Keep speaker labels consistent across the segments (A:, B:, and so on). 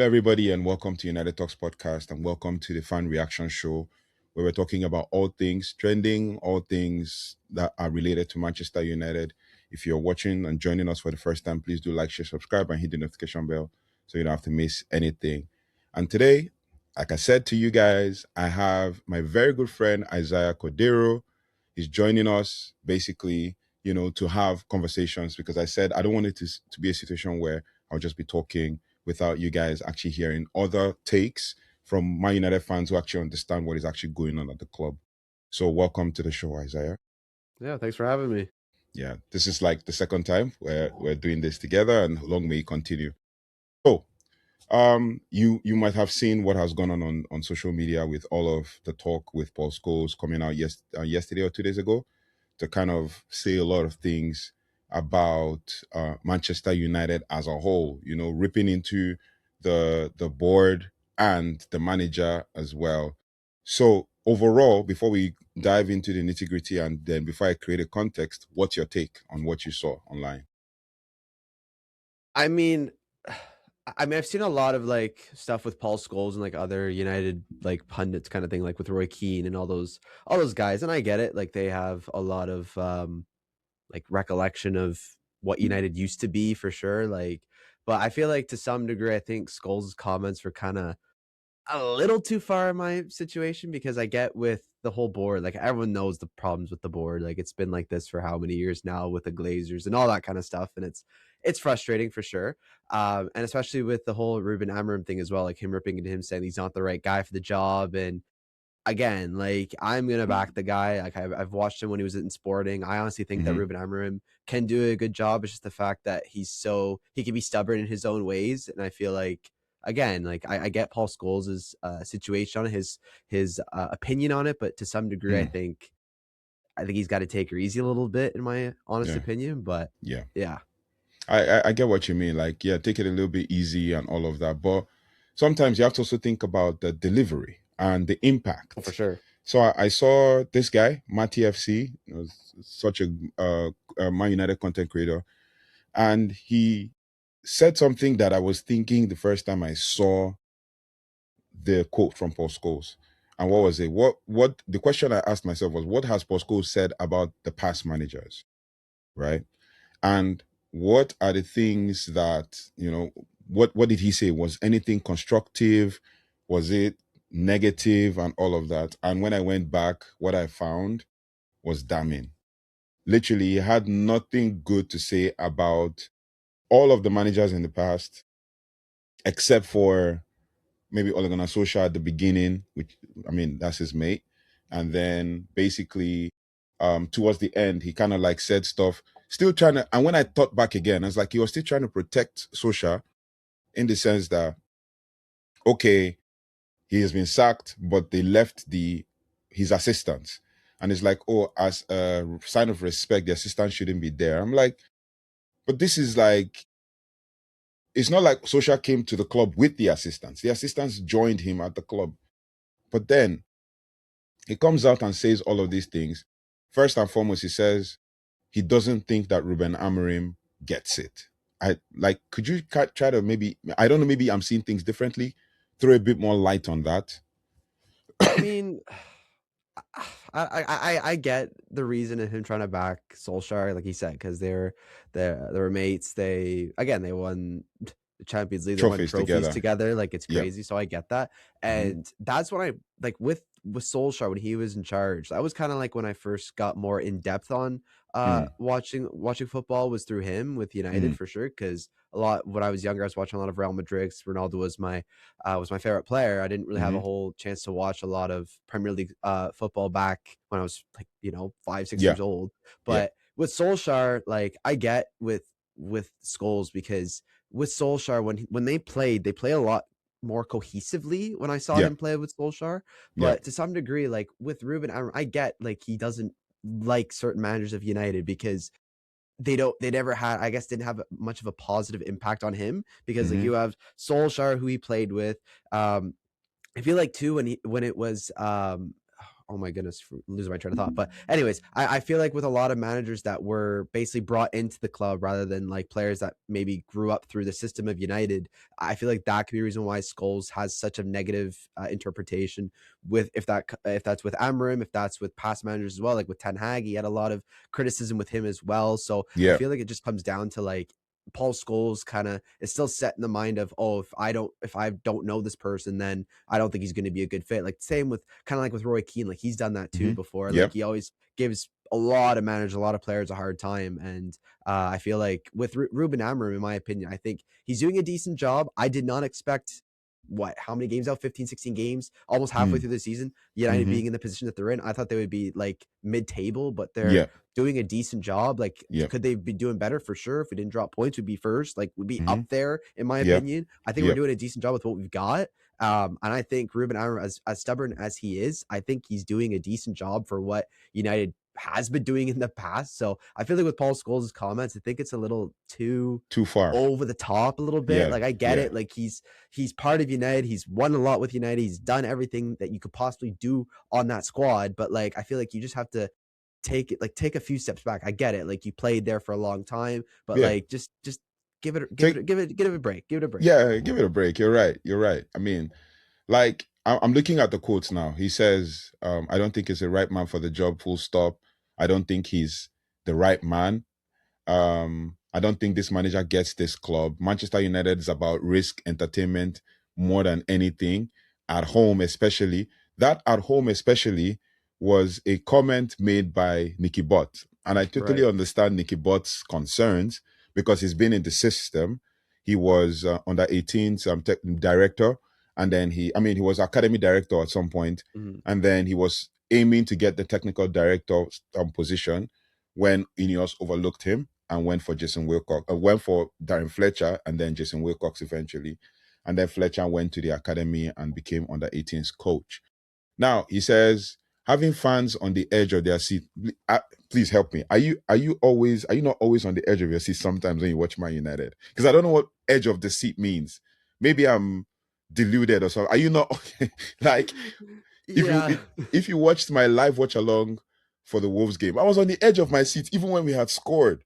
A: everybody, and welcome to United Talks podcast, and welcome to the fan reaction show, where we're talking about all things trending, all things that are related to Manchester United. If you're watching and joining us for the first time, please do like, share, subscribe, and hit the notification bell so you don't have to miss anything. And today, like I said to you guys, I have my very good friend Isaiah Cordero. He's joining us basically, to have conversations, because I said I don't want it to be a situation where I'll just be talking without you guys actually hearing other takes from Man United fans who actually understand what is actually going on at the club. So welcome to the show, Isaiah.
B: Yeah, thanks for having me.
A: Yeah, this is like the second time where we're doing this together, and long may it continue. So, you might have seen what has gone on social media with all of the talk with Paul Scholes coming out yesterday or 2 days ago to kind of say a lot of things about Manchester United as a whole, ripping into the board and the manager as well. So overall, before we dive into the nitty-gritty, and then before I create a context, what's your take on what you saw online?
B: I mean, I've seen a lot of stuff with Paul Scholes and other United pundits kind of thing, like with Roy Keane and all those guys, and I get it. Like they have a lot of recollection of what United used to be for sure. But I feel like to some degree, I think Scholes' comments were kind of a little too far in my situation, because I get with the whole board, everyone knows the problems with the board. It's been like this for how many years now with the Glazers and all that kind of stuff. And it's frustrating for sure. And especially with the whole Ruben Amorim thing as well, like him ripping into him saying he's not the right guy for the job. And again, I'm going to back the guy. I've watched him when he was in Sporting. I honestly think that Ruben Amorim can do a good job. It's just the fact that he can be stubborn in his own ways. And I feel like, again, I get Paul Scholes' situation on it, his opinion on it, but to some degree, I think he's got to take her easy a little bit, in my honest opinion. But yeah.
A: I get what you mean. Take it a little bit easy and all of that. But sometimes you have to also think about the delivery and the impact.
B: Oh, for sure.
A: So I saw this guy, Matty FC, such a Man United content creator, and he said something that I was thinking the first time I saw the quote from Paul Scholes. And what was it? What the question I asked myself was, what has Paul Scholes said about the past managers, right? And what are the things that, what did he say? Was anything constructive? Was it negative and all of that? And when I went back, what I found was damning. Literally, he had nothing good to say about all of the managers in the past, except for maybe Ole Gunnar Solskjaer at the beginning, which, I mean, that's his mate. And then basically, towards the end, he kind of said stuff, still trying to, and when I thought back again, I was like, he was still trying to protect Solskjaer in the sense that, okay, he has been sacked, but they left his assistants. And it's like, oh, as a sign of respect, the assistant shouldn't be there. I'm like, but this is it's not like Solskjaer came to the club with the assistants. The assistants joined him at the club. But then he comes out and says all of these things. First and foremost, he says he doesn't think that Ruben Amorim gets it. Could you try to maybe, I don't know, maybe I'm seeing things differently, throw a bit more light on that?
B: I mean, I get the reason of him trying to back Solskjaer, like he said, because they were mates. They won the Champions League, they won trophies together. It's crazy. So I get that, and that's when I with Solskjaer when he was in charge. That was kind of when I first got more in depth on watching football, was through him with United for sure. Because when I was younger, I was watching a lot of Real Madrid. Ronaldo was my favorite player. I didn't really have a whole chance to watch a lot of Premier League football back when I was 5-6 years old. But with Solskjaer, I get with Scholes, because with Solskjaer, when they play a lot more cohesively when I saw him play with Solskjaer. But to some degree, with Ruben, I get he doesn't like certain managers of United, because they never had, I guess, didn't have much of a positive impact on him, because you have Solskjaer, who he played with. I feel too, when it was oh my goodness, losing my train of thought. But anyways, I feel like with a lot of managers that were basically brought into the club rather than like players that maybe grew up through the system of United, I feel like that could be a reason why Scholes has such a negative interpretation with if that's with Amorim, if that's with past managers as well, like with Ten Hag, he had a lot of criticism with him as well. So I
A: Yeah.
B: feel like it just comes down to like Paul Scholes kind of is still set in the mind of, oh, if I don't know this person, then I don't think he's going to be a good fit. Like same with kind of like with Roy Keane, like he's done that too before.
A: Yeah.
B: Like he always gives a lot of managers, a lot of players a hard time. And I feel like with Ruben Amorim, in my opinion, I think he's doing a decent job. I did not expect how many games out, 15, 16 games, almost halfway through the season, United being in the position that they're in. I thought they would be like mid-table, but they're
A: Yeah.
B: doing a decent job. Like,
A: Yeah.
B: could they be doing better? For sure. If we didn't drop points, we'd be first, like we'd be up
A: Mm-hmm.
B: there, in my
A: Yeah.
B: opinion. I think
A: Yeah.
B: we're doing a decent job with what we've got. And I think Ruben Amorim, as stubborn as he is, I think he's doing a decent job for what United has been doing in the past. So I feel like with Paul Scholes' comments, I think it's a little too
A: far.
B: over the top a little bit.
A: Yeah.
B: Like I get
A: Yeah.
B: it. Like he's part of United. He's won a lot with United. He's done everything that you could possibly do on that squad. But like I feel like you just have to take a few steps back. I get it. Like you played there for a long time, but
A: Yeah.
B: like just give it a break. Give it a break.
A: Yeah, give it a break. You're right. You're right. I mean, like I'm looking at the quotes now. He says, I don't think he's the right man for the job, full stop. I don't think he's the right man. I don't think this manager gets this club. Manchester United is about risk, entertainment more than anything. At home, especially. That at home, especially, was a comment made by Nicky Butt. And I totally understand Nicky Butt's concerns because he's been in the system. He was under 18s director. And then he was academy director at some point. And then he was aiming to get the technical director position when INEOS overlooked him and went for Jason Wilcox, went for Darren Fletcher and then Jason Wilcox eventually. And then Fletcher went to the academy and became under 18s coach. Now, he says, having fans on the edge of their seat, please help me. Are you not always on the edge of your seat sometimes when you watch Man United? Because I don't know what edge of the seat means. Maybe I'm deluded or something. Are you not like if you watched my live watch along for the Wolves game, I was on the edge of my seat even when we had scored.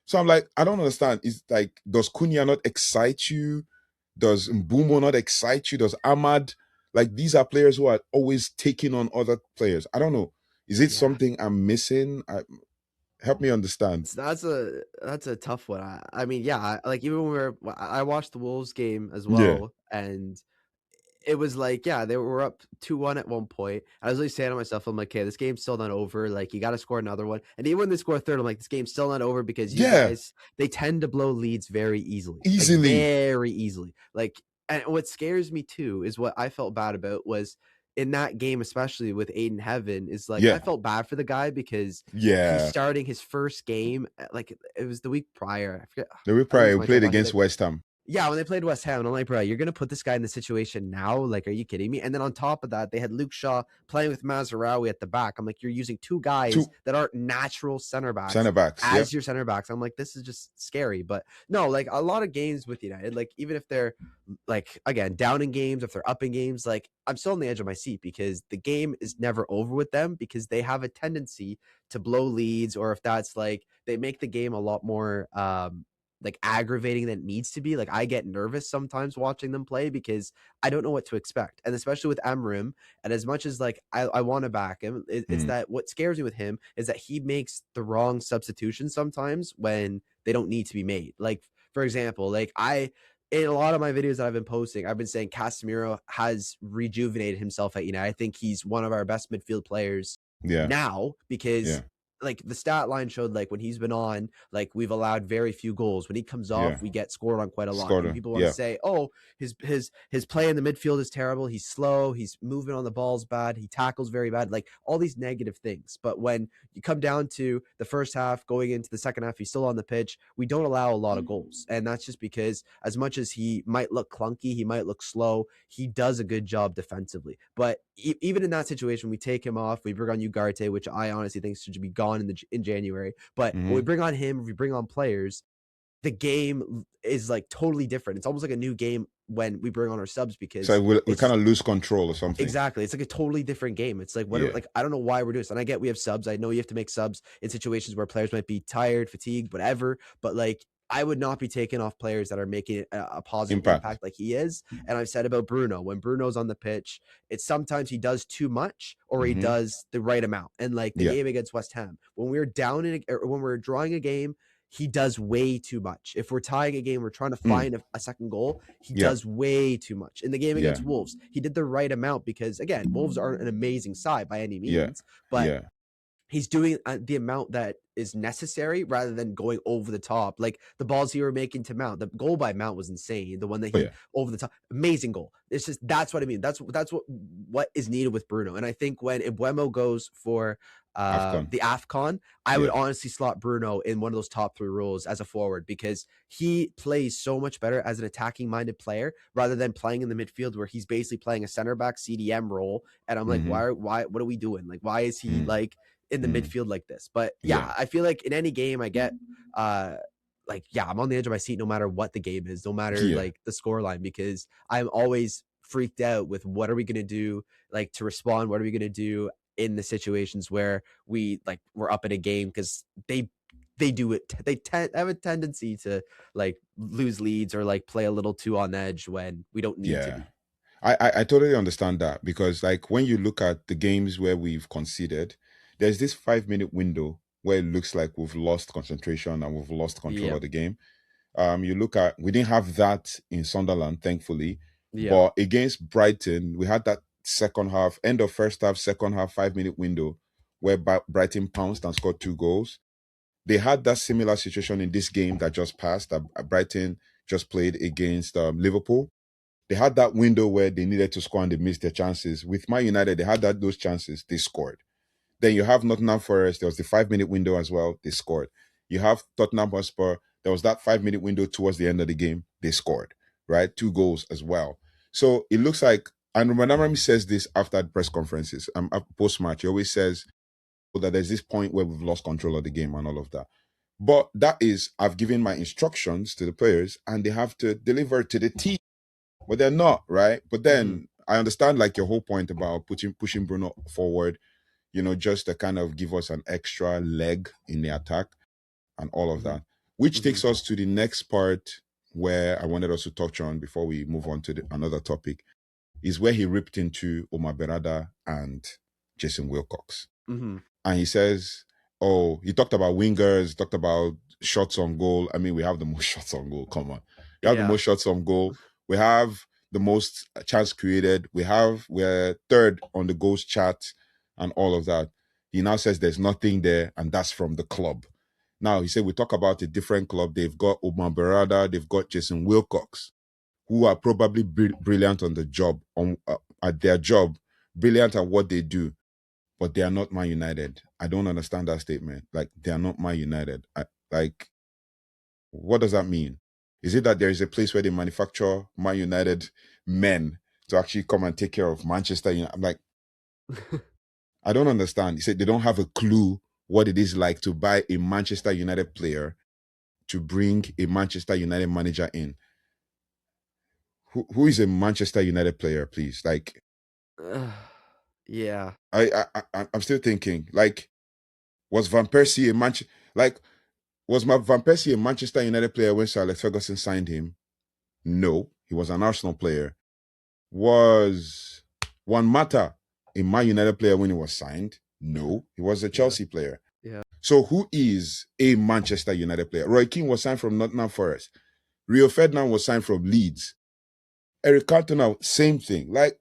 A: So I'm like, I don't understand. Is like, does Cunha not excite you? Does Mbumo not excite you? Does Ahmad? Like, these are players who are always taking on other players. I don't know. Is it something I'm missing? Help me understand.
B: So that's a tough one. I mean, yeah, like even when I watched the Wolves game as
A: Yeah.
B: well, and it was like, yeah, they were up 2-1 at one point. I was really saying to myself, I'm like, okay, this game's still not over. Like, you got to score another one. And even when they score a third, I'm like, this game's still not over because you guys, they tend to blow leads very easily. Like, very easily. Like, and what scares me too is what I felt bad about was in that game, especially with Aiden Heaven, is like, I felt bad for the guy because he's starting his first game. Like, it was the week prior. I forget.
A: The week prior, we played against West Ham.
B: Yeah, when they played West Ham, and I'm like, bro, you're going to put this guy in the situation now? Like, are you kidding me? And then on top of that, they had Luke Shaw playing with Mazraoui at the back. I'm like, you're using two guys that aren't natural center backs as your center backs. I'm like, this is just scary. But no, like a lot of games with United, like even if they're like, again, down in games, if they're up in games, like I'm still on the edge of my seat because the game is never over with them because they have a tendency to blow leads, or if that's like, they make the game a lot more, like aggravating than it needs to be. Like I get nervous sometimes watching them play because I don't know what to expect. And especially with Amorim, and as much as like I want to back him, it's that what scares me with him is that he makes the wrong substitutions sometimes when they don't need to be made. Like, for example, like in a lot of my videos that I've been posting, I've been saying Casemiro has rejuvenated himself at United. I think he's one of our best midfield players now because like the stat line showed, like when he's been on, like we've allowed very few goals. When he comes off, we get scored on quite a lot. And people want to say, oh, his play in the midfield is terrible. He's slow. He's moving on the balls bad. He tackles very bad. Like all these negative things. But when you come down to the first half, going into the second half, he's still on the pitch. We don't allow a lot of goals. And that's just because as much as he might look clunky, he might look slow, he does a good job defensively. But even in that situation, we take him off. We bring on Ugarte, which I honestly think should be gone in January. But when we bring on him, if we bring on players, the game is like totally different. It's almost like a new game when we bring on our subs because
A: So we
B: it's
A: kind of lose control or something.
B: exactly. It's like a totally different game. It's like, what?
A: Yeah.
B: Like, I don't know why we're doing this. And I get we have subs. I know you have to make subs in situations where players might be tired, fatigued, whatever. But like, I would not be taking off players that are making a positive impact like he is. And I've said about Bruno, when Bruno's on the pitch, it's sometimes he does too much or he does the right amount. And like the game against West Ham, when we're down in or when we're drawing a game, he does way too much. If we're tying a game, we're trying to find a second goal, he does way too much. In the game against Wolves, he did the right amount because, again, Wolves aren't an amazing side by any means, but he's doing the amount that is necessary rather than going over the top. Like the balls he were making to Mount, the goal by Mount was insane. The one that he over the top, amazing goal. It's just, that's what I mean. That's what is needed with Bruno. And I think when Mbeumo goes for the AFCON, I would honestly slot Bruno in one of those top 3 roles as a forward because he plays so much better as an attacking minded player rather than playing in the midfield where he's basically playing a center back CDM role. And I'm like, why, what are we doing? Like, why is he like in the midfield like this? But I feel like in any game I get like, I'm on the edge of my seat no matter what the game is, no matter like the scoreline, because I'm always freaked out with what are we going to do, like to respond, what are we going to do in the situations where we're up in a game, because they do it. They have a tendency to like lose leads or like play a little too on edge when we don't need to be.
A: I totally understand that, because like when you look at the games where we've conceded, there's this 5-minute window where it looks like we've lost concentration and we've lost control of the game. You look at, we didn't have that in Sunderland, thankfully, but against Brighton, we had that second half, end of first half, second half, 5-minute window where Brighton pounced and scored 2 goals. They had that similar situation in this game that just passed, that Brighton just played against Liverpool. They had that window where they needed to score and they missed their chances. With Man United, they had those chances, they scored. Then you have Nottingham Forest, there was the 5-minute window as well, they scored. You have Tottenham Hotspur, there was that 5-minute window towards the end of the game, they scored, right? 2 goals as well. So it looks like, and Amorim says this after press conferences, post-match, he always says that there's this point where we've lost control of the game and all of that. But that is, I've given my instructions to the players and they have to deliver to the team. But they're not, right? But then I understand like your whole point about pushing Bruno forward, just to kind of give us an extra leg in the attack and all of that. Which takes us to the next part where I wanted us to touch on before we move on to another topic, is where he ripped into Omar Berrada and Jason Wilcox. And he says, he talked about wingers, talked about shots on goal. I mean, we have the most shots on goal. Come on. We have the most shots on goal. We have the most chance created. We're third on the goals chart and all of that. He now says there's nothing there, and that's from the club. Now, he said we talk about a different club. They've got Omar Berrada, they've got Jason Wilcox, who are probably brilliant on the job, at their job, brilliant at what they do, but they are not Man United. I don't understand that statement. Like, they are not Man United. What does that mean? Is it that there is a place where they manufacture Man United men to actually come and take care of Manchester United? I'm like, I don't understand. He said they don't have a clue what it is like to buy a Manchester United player to bring a Manchester United manager in. Who is a Manchester United player, please? Like, I'm still thinking, like, was Van Persie Van Persie a Manchester United player when Sir Alex Ferguson signed him? No, he was an Arsenal player. Was Juan Mata a Man United player when he was signed? No, he was a Chelsea player. So who is a Manchester United player? Roy Keane was signed from Nottingham Forest. Rio Ferdinand was signed from Leeds. Eric Cantona, same thing. Like,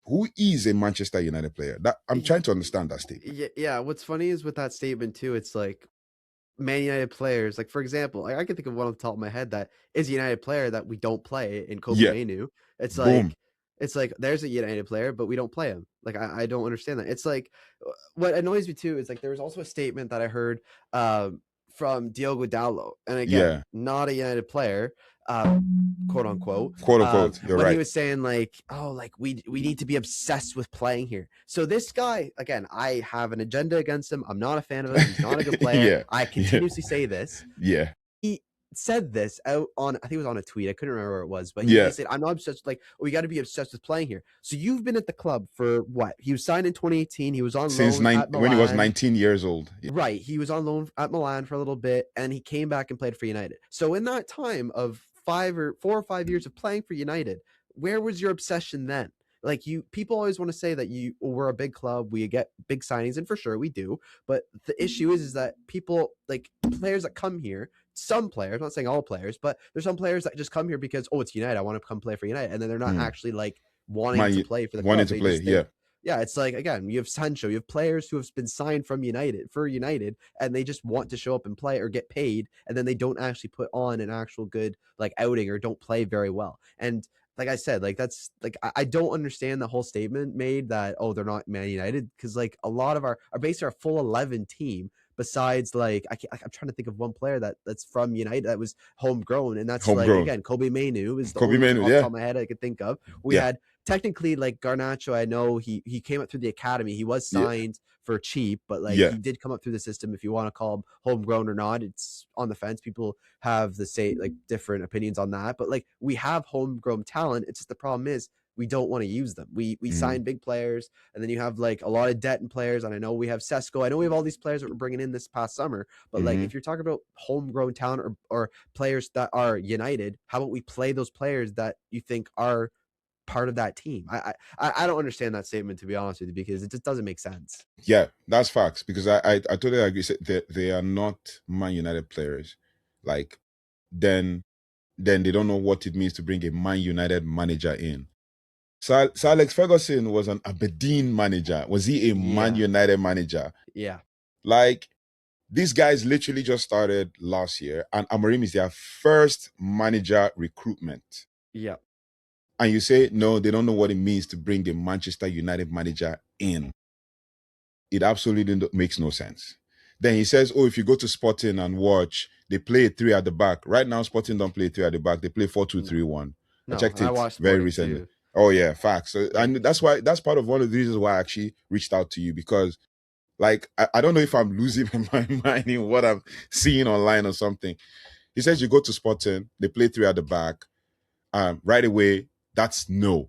A: who is a Manchester United player? That I'm trying to understand that statement.
B: Yeah. What's funny is with that statement too, it's like Man United players, like for example, I can think of one on the top of my head that is a United player that we don't play in Kobe Mainu. It's like, there's a United player, but we don't play him. Like, I don't understand that. It's like, what annoys me too is like there was also a statement that I heard from Diogo Dalot, and again, not a United player, quote unquote,
A: you're
B: when
A: right.
B: he was saying like, we need to be obsessed with playing here. So this guy, again, I have an agenda against him. I'm not a fan of him. He's not a good player. I continuously say this. said this out on, I think it was on a tweet. I couldn't remember where it was, but he
A: Yeah,
B: said, I'm not obsessed. Like, we got to be obsessed with playing here. So you've been at the club for what? He was signed in 2018. He was on
A: since
B: loan at
A: when he was
B: Milan.
A: 19 years old. Yeah.
B: Right. He was on loan at Milan for a little bit, and he came back and played for United. So in that time of 4 or 5 years of playing for United, where was your obsession then? Like, people always want to say that we're a big club, we get big signings, and for sure we do. But the issue is that people, like players that come here, some players, I'm not saying all players, but there's some players that just come here because, oh, it's United, I want to come play for United, and then they're not actually like wanting to play for the
A: wanting
B: club.
A: to
B: They
A: play,
B: just
A: yeah.
B: yeah, it's like, again, you have Sancho, you have players who have been signed from United for United, and they just want to show up and play or get paid, and then they don't actually put on an actual good like outing or don't play very well. And like I said, like that's like I don't understand the whole statement made that, oh, they're not Man United, because like a lot of our basically our full 11 team, besides like I'm trying to think of one player that's from United that was homegrown, and that's like,
A: Homegrown.
B: again, Kobe Mainu is the
A: Kobe
B: only
A: Mainoo,
B: off the
A: yeah.
B: top of my head I could think of. We had technically like Garnacho. I know he came up through the academy. He was signed for cheap, but like he did come up through the system. If you want to call him homegrown or not, it's on the fence. People have the say like different opinions on that, but like we have homegrown talent. It's just the problem is we don't want to use them. We sign big players, and then you have like a lot of debt in players. And I know we have Sesko. I know we have all these players that we're bringing in this past summer. But like, if you're talking about homegrown talent or players that are United, how about we play those players that you think are part of that team? I don't understand that statement, to be honest with you, because it just doesn't make sense.
A: Yeah, that's facts. Because I totally agree. They are not Man United players. Like, then they don't know what it means to bring a Man United manager in. Sir Alex Ferguson was an Aberdeen manager. Was he a Man United manager?
B: Yeah.
A: Like, these guys literally just started last year, and Amorim is their first manager recruitment.
B: Yeah.
A: And you say, no, they don't know what it means to bring a Manchester United manager in. It absolutely makes no sense. Then he says, oh, if you go to Sporting and watch, they play 3 at the back. Right now, Sporting don't play 3 at the back. They play 4-2-3-1.
B: No,
A: I checked it
B: watched
A: very
B: Sporting
A: recently.
B: too.
A: Oh, yeah, facts. So, and that's part of one of the reasons why I actually reached out to you, because like, I don't know if I'm losing my mind in what I'm seeing online or something. He says you go to Sporting, they play 3 at the back. Right away, that's no.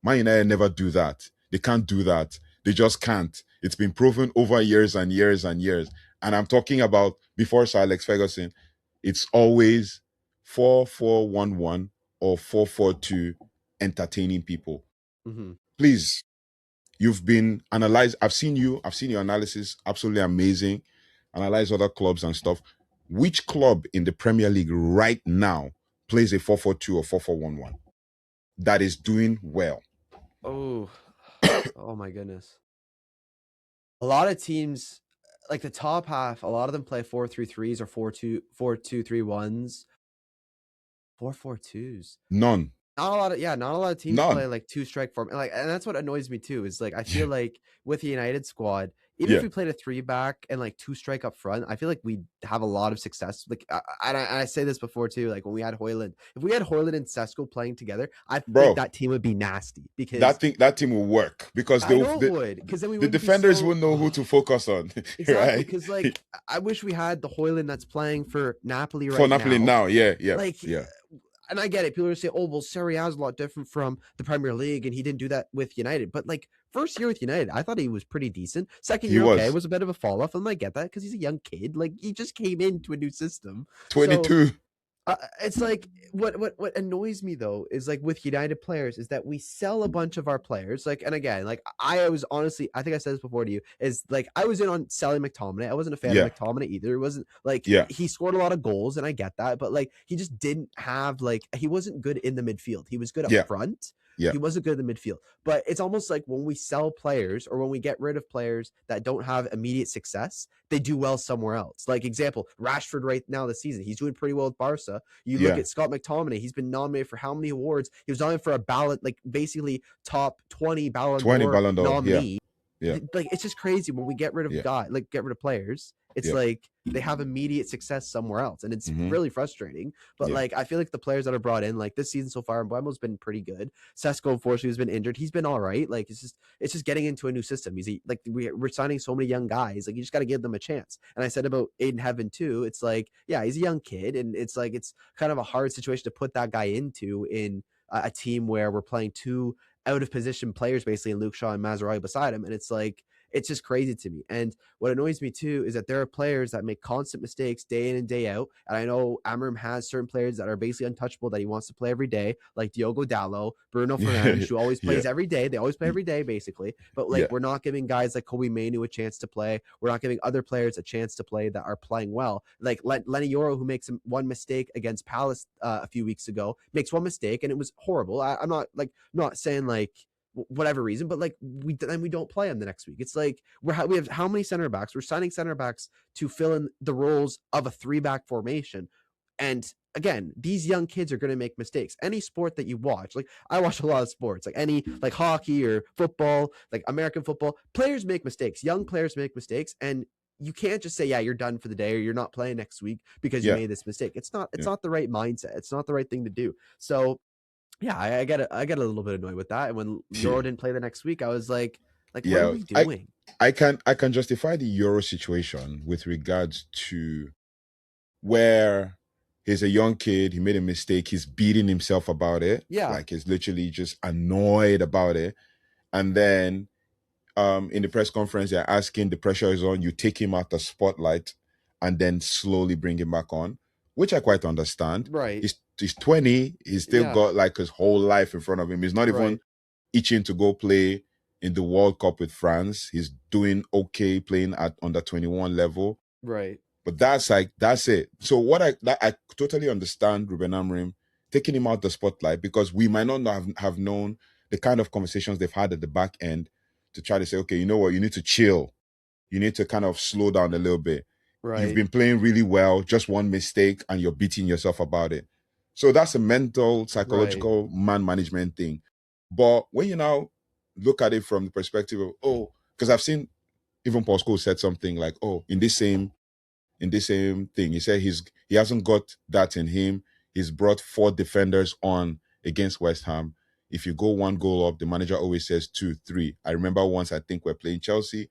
A: Man United never do that. They can't do that. They just can't. It's been proven over years and years and years. And I'm talking about before Sir Alex Ferguson, it's always 4-4-1-1 or 4-4-2, entertaining people. Please, you've been analyzed. I've seen your analysis, absolutely amazing. Analyze other clubs and stuff. Which club in the Premier League right now plays a 4-4-2 or 4-4-1-1 that is doing well?
B: Oh, oh my goodness. A lot of teams, like the top half, a lot of them play 4-3-3s or 4-2-3-1s, 4-4-2s.
A: None.
B: Not a lot of teams play like 2-strike form. And that's what annoys me too, is like I feel like with the United squad, even if we played a 3-back and like 2-strike up front, I feel like we'd have a lot of success. Like I say this before too, like when we had Højlund, if we had Højlund and Sesko playing together, I think that team would be nasty, because
A: that team will work, because
B: I know it would, because then
A: the defenders wouldn't know who to focus on.
B: Exactly,
A: right?
B: because like I wish we had the Højlund that's playing for Napoli right now.
A: For Napoli now, yeah.
B: And I get it. People are going to say, oh, well, Serie A is a lot different from the Premier League, and he didn't do that with United. But, like, first year with United, I thought he was pretty decent. Second year, okay, was a bit of a fall-off. I might get that, because he's a young kid. Like, he just came into a new system.
A: 22.
B: So, it's like, what annoys me, though, is, like, with United players, is that we sell a bunch of our players. Like, and again, like, I was honestly, I think I said this before to you, is, like, I was in on selling McTominay. I wasn't a fan of McTominay either. It wasn't, like, he scored a lot of goals, and I get that. But, like, he just didn't have, like, he wasn't good in the midfield. He was good up front. Yeah. He wasn't good in the midfield. But it's almost like when we sell players, or when we get rid of players that don't have immediate success, they do well somewhere else. Like, example, Rashford right now this season, he's doing pretty well with Barca. You look at Scott McTominay, he's been nominated for how many awards? He was nominated for a ballot, like basically top 20 Ballon d'Or nominee.
A: Yeah.
B: like it's just crazy when we get rid of
A: Yeah.
B: get rid of players. It's
A: Yeah.
B: like they have immediate success somewhere else, and it's
A: Mm-hmm.
B: really frustrating. But
A: Yeah.
B: like I feel like the players that are brought in, like this season so far, Mbuemo's been pretty good. Sesko, unfortunately, has been injured. He's been all right. Like it's just getting into a new system. Like we're signing so many young guys. Like you just got to give them a chance. And I said about Aiden Heaven too. It's like yeah, he's a young kid, and it's like it's kind of a hard situation to put that guy into in a team where we're playing two out of position players basically, and Luke Shaw and Mazraoui beside him, and it's like it's just crazy to me. And what annoys me too is that there are players that make constant mistakes day in and day out. And I know Amorim has certain players that are basically untouchable that he wants to play every day, like Diogo Dallo, Bruno Fernandes, who always plays
A: Yeah.
B: every day. They always play every day, basically. But like
A: Yeah.
B: we're not giving guys like Kobe Mainu a chance to play. We're not giving other players a chance to play that are playing well. Like Lenny Yoro, who makes one mistake against Palace a few weeks ago, makes one mistake and it was horrible. I'm not saying like whatever reason, but like we don't play him the next week. It's like we have how many center backs? We're signing center backs to fill in the roles of a 3-back formation. And again, these young kids are going to make mistakes. Any sport that you watch, like I watch a lot of sports, like any like hockey or football, like American football, players make mistakes. Young players make mistakes, and you can't just say, yeah, you're done for the day or you're not playing next week because you
A: Yeah.
B: made this mistake. It's not
A: Yeah.
B: the right mindset. It's not the right thing to do. So yeah, I get a little bit annoyed with that. And when Euro didn't play the next week, I was like, what are
A: Yeah.
B: we doing?
A: I can justify the Euro situation with regards to where he's a young kid, he made a mistake, he's beating himself about it.
B: Yeah.
A: Like he's literally just annoyed about it. And then in the press conference, they're asking, the pressure is on, you take him out the spotlight and then slowly bring him back on, which I quite understand.
B: Right.
A: He's 20, he's still
B: Yeah.
A: got like his whole life in front of him. He's not even
B: Right.
A: itching to go play in the World Cup with France. He's doing okay playing at under 21 level.
B: Right.
A: But that's it. So I totally understand Ruben Amorim taking him out the spotlight because we might not have known the kind of conversations they've had at the back end to try to say, okay, you know what, you need to chill. You need to kind of slow down a little bit.
B: Right.
A: You've been playing really well, just one mistake, and you're beating yourself about it. So that's a mental, psychological man management thing. But when you now look at it from the perspective of, because I've seen even Paul Scholes said something like, in this same thing, he said he hasn't got that in him. He's brought 4 defenders on against West Ham. If you go 1 goal up, the manager always says 2, 3. I remember once, I think we're playing Chelsea,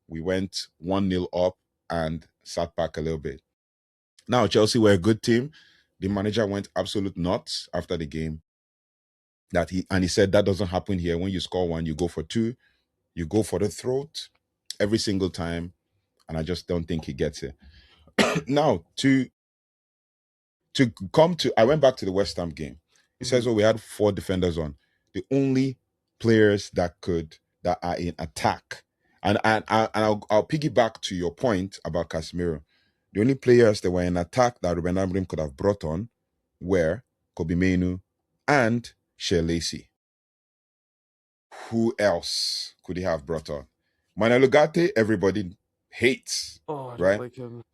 A: we went 1-0 up and sat back a little bit. Now, Chelsea were a good team. The manager went absolute nuts after the game. He said that doesn't happen here. When you score 1, you go for 2, you go for the throat every single time. And I just don't think he gets it. Now, I went back to the West Ham game. He says, we had 4 defenders on. The only players that are in attack. And I'll piggyback to your point about Casemiro. The only players that were in attack that Ruben Amorim could have brought on were Kobe Mainu and Shea Lacey. Who else could he have brought on? Manuel Ugarte, everybody hates.
B: Oh, I don't
A: right?
B: like him.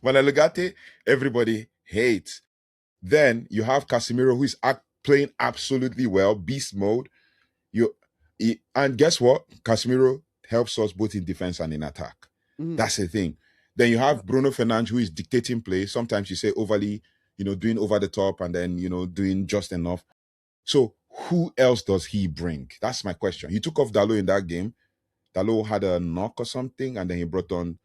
A: Manuel Ugarte, everybody hates. Then you have Casemiro, who is playing absolutely well, beast mode. And guess what? Casemiro helps us both in defense and in attack. That's the thing. Then you have Bruno Fernandes, who is dictating play. Sometimes you say overly, doing over the top and then, doing just enough. So who else does he bring? That's my question. He took off Dalot in that game. Dalot had a knock or something, and then he brought on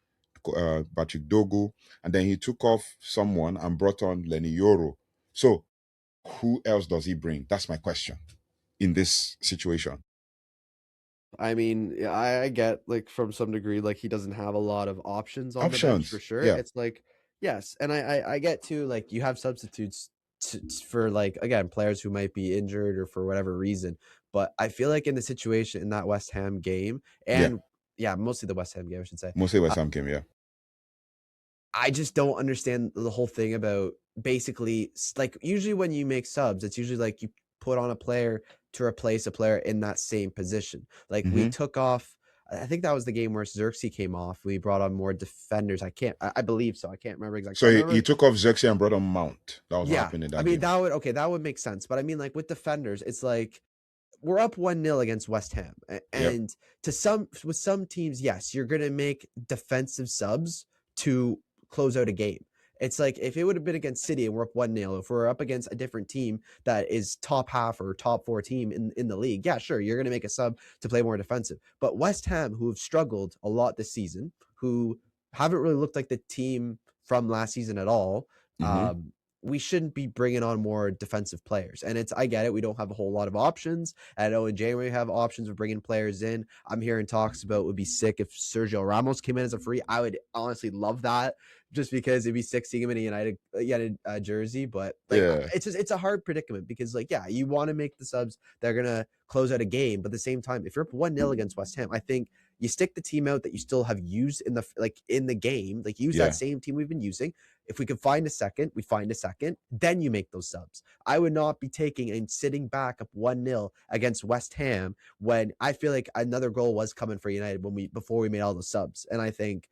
A: Patrick Dogu, and then he took off someone and brought on Lenny Yoro. So who else does he bring? That's my question in this situation.
B: I mean, yeah, I get like from some degree, like he doesn't have a lot of options on the bench for sure.
A: Yeah.
B: It's like, yes. And I get to like, you have substitutes for like, again, players who might be injured or for whatever reason. But I feel like in the situation in that West Ham game and mostly the West Ham game, I should say.
A: Mostly West Ham game, yeah.
B: I just don't understand the whole thing about basically like usually when you make subs, it's usually like you put on a player to replace a player in that same position. Like we took off, I think that was the game where Xerxes came off. We brought on more defenders. I believe so. I can't remember exactly.
A: So he took off Xerxes and brought on Mount. That was what happened in that game.
B: That would make sense. But I mean, like with defenders, it's like we're up 1-0 against West Ham.
A: Yep.
B: And with some teams, yes, you're going to make defensive subs to close out a game. It's like if it would have been against City and we're up 1-0, if we're up against a different team that is top half or top 4 team in the league, yeah, sure, you're going to make a sub to play more defensive. But West Ham, who have struggled a lot this season, who haven't really looked like the team from last season at all,
A: Mm-hmm.
B: we shouldn't be bringing on more defensive players. And I get it. We don't have a whole lot of options. I know in January we have options of bringing players in. I'm hearing talks about it would be sick if Sergio Ramos came in as a free. I would honestly love that just because it'd be sick seeing him in a United jersey. But like,
A: Yeah.
B: it's a hard predicament because like, yeah, you want to make the subs that are going to close out a game. But at the same time, if you're up 1-0 against West Ham, I think you stick the team out that you still have used in the game, like use
A: Yeah.
B: that same team we've been using. If we can find a second, we find a second, then you make those subs. I would not be taking and sitting back up 1-0 against West Ham when I feel like another goal was coming for United before we made all those subs. And I think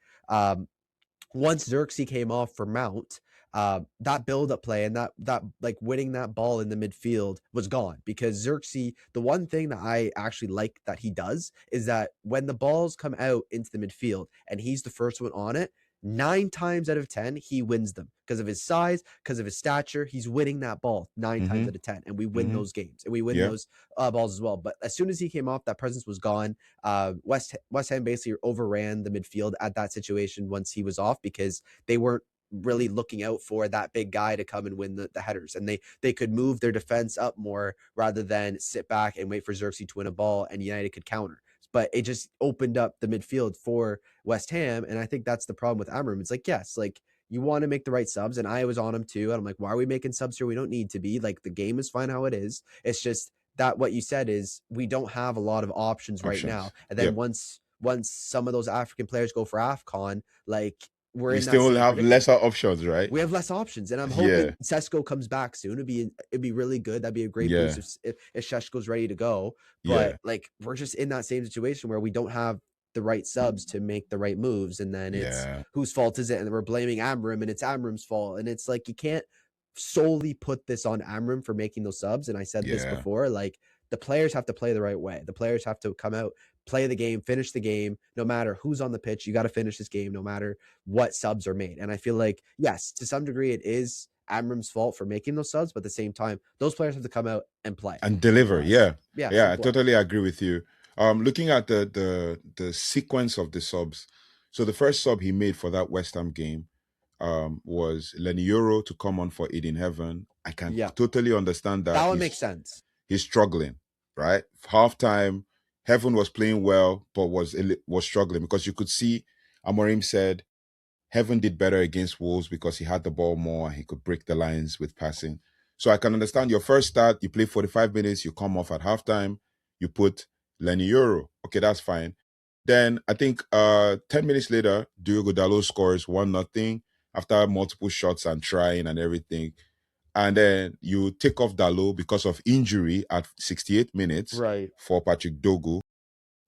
B: once Xerxes came off for Mount, that build-up play and that like winning that ball in the midfield was gone because Xerxes, the one thing that I actually like that he does is that when the balls come out into the midfield and he's the first one on it, 9 times out of 10 he wins them because of his size, because of his stature. He's winning that ball 9 times
A: Mm-hmm.
B: out of 10, and we win
A: Mm-hmm.
B: those games and we win
A: Yeah.
B: those balls as well. But as soon as he came off, that presence was gone. West Ham basically overran the midfield at that situation once he was off because they weren't really looking out for that big guy to come and win the headers, and they could move their defense up more rather than sit back and wait for Xerxes to win a ball and United could counter. But it just opened up the midfield for West Ham, and I think that's the problem with Amorim. It's like, yes, like you want to make the right subs, and I was on him too, and I'm like, why are we making subs here? We don't need to be. Like the game is fine how it is. It's just that what you said is we don't have a lot of options right now. And then
A: Yep.
B: once some of those African players go for AFCON, like we're
A: We
B: in that
A: still
B: same
A: have
B: predicament.
A: lesser options, right?
B: We have less options, and I'm
A: Yeah.
B: hoping Sesko comes back soon. It'd be really good. That'd be a great
A: Yeah.
B: boost if Sesko's ready to go.
A: Yeah.
B: But like we're just in that same situation where we don't have the right subs to make the right moves, and then it's
A: Yeah.
B: whose fault is it? And we're blaming Amorim, and it's Amorim's fault. And it's like you can't solely put this on Amorim for making those subs. And I said this
A: Yeah.
B: before, like the players have to play the right way. The players have to come out, play the game, finish the game, no matter who's on the pitch. You got to finish this game, no matter what subs are made. And I feel like, yes, to some degree, it is Amorim's fault for making those subs, but at the same time, those players have to come out and play
A: And deliver. Yeah.
B: Yeah,
A: Yeah. I
B: and play.
A: totally agree with you. Looking at the sequence of the subs. So the first sub he made for that West Ham game was Lenny Euro to come on for Aid in Heaven. I can totally understand that.
B: That would make sense.
A: He's struggling, right? Halftime, Heaven was playing well, but was struggling because you could see Amorim said Heaven did better against Wolves because he had the ball more and he could break the lines with passing. So I can understand your first start, you play 45 minutes, you come off at halftime, you put Lenny Euro. Okay, that's fine. Then I think 10 minutes later, Diogo Dalot scores 1-0 after multiple shots and trying and everything. And then you take off Dalot because of injury at 68 minutes for Patrick Dogu.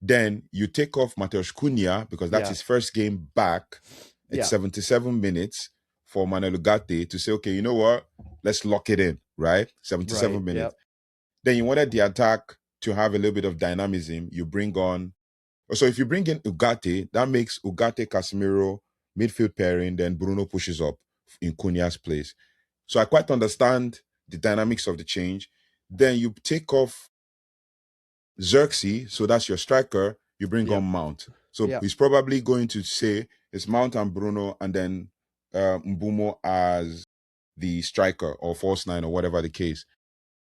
A: Then you take off Mateus Cunha because that's his first game back at 77 minutes for Manuel Ugarte to say, okay, you know what? Let's lock it in, right? 77 minutes. Then you wanted the attack to have a little bit of dynamism. You bring on, so if you bring in Ugarte, that makes Ugarte Casemiro midfield pairing, then Bruno pushes up in Cunha's place. So I quite understand the dynamics of the change. Then you take off Xerxes, so that's your striker, you bring on Mount. So he's probably going to say it's Mount and Bruno and then Mbumo as the striker or false nine or whatever the case.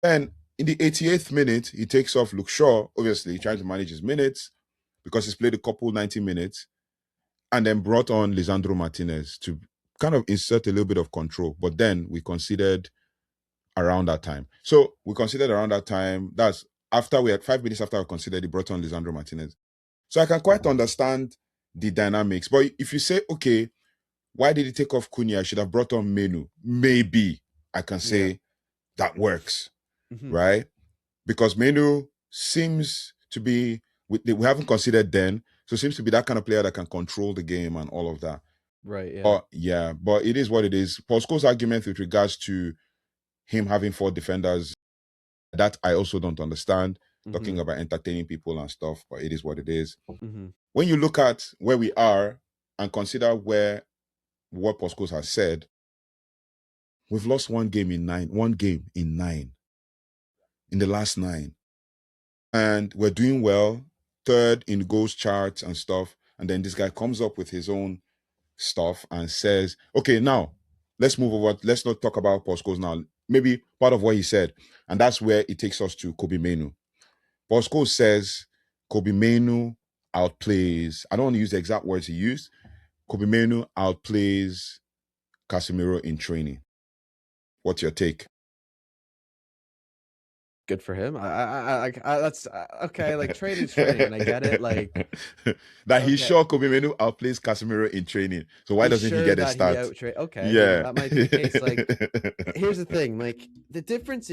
A: Then in the 88th minute, he takes off Luke Shaw, obviously trying to manage his minutes because he's played a couple 90 minutes, and then brought on Lisandro Martinez to kind of insert a little bit of control. But then we considered around that time. So we considered around that time, that's after we had 5 minutes after we considered, he brought on Lisandro Martinez. So I can quite understand the dynamics. But if you say, okay, why did he take off Cunha? I should have brought on Menu. Maybe I can say that works, right? Because Menu seems to be, we haven't considered then, so seems to be that kind of player that can control the game and all of that. But it is what it is. Paul Scholes' argument with regards to him having 4 defenders, that I also don't understand. talking
B: Mm-hmm.
A: about entertaining people and stuff, but it is what it is.
B: Mm-hmm.
A: When you look at where we are and consider what Paul Scholes has said, we've lost one game in nine in the last 9. And we're doing well, third in goals charts and stuff. And then this guy comes up with his own stuff and says, okay, now let's move over. Let's not talk about Paul Scholes now. Maybe part of what he said. And that's where it takes us to Kobe Manu. Paul Scholes says Kobe Manu outplays, I don't want to use the exact words he used. Kobe Manu outplays Casemiro in training. What's your take?
B: Good for him. That's okay. Like training's training, and I get it. Like
A: that he's
B: okay,
A: sure Kobe Manu outplays Casemiro in training. So why
B: he's
A: doesn't he
B: sure
A: get a
B: that he
A: start?
B: outtrained. Okay, you know
A: Yeah.
B: that might be the case. Like here's the thing. Like the difference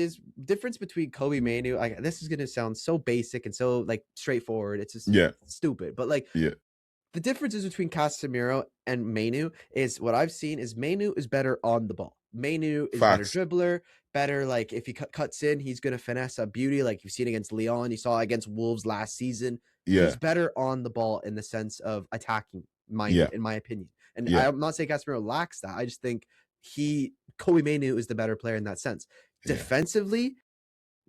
B: between Kobe Manu. This is gonna sound so basic and so like straightforward. It's just
A: Yeah.
B: stupid. But like
A: Yeah.
B: the differences between Casemiro and Manu is what I've seen is Manu is better on the ball. Manu is better
A: Facts.
B: dribbler, better like if he cuts in, he's going to finesse a beauty like you've seen against Lyon, you saw against Wolves last season.
A: Yeah.
B: He's better on the ball in the sense of attacking minded, in my opinion. And
A: Yeah.
B: I'm not saying Casemiro lacks that. I just think Kobe Manu is the better player in that sense.
A: Yeah.
B: Defensively,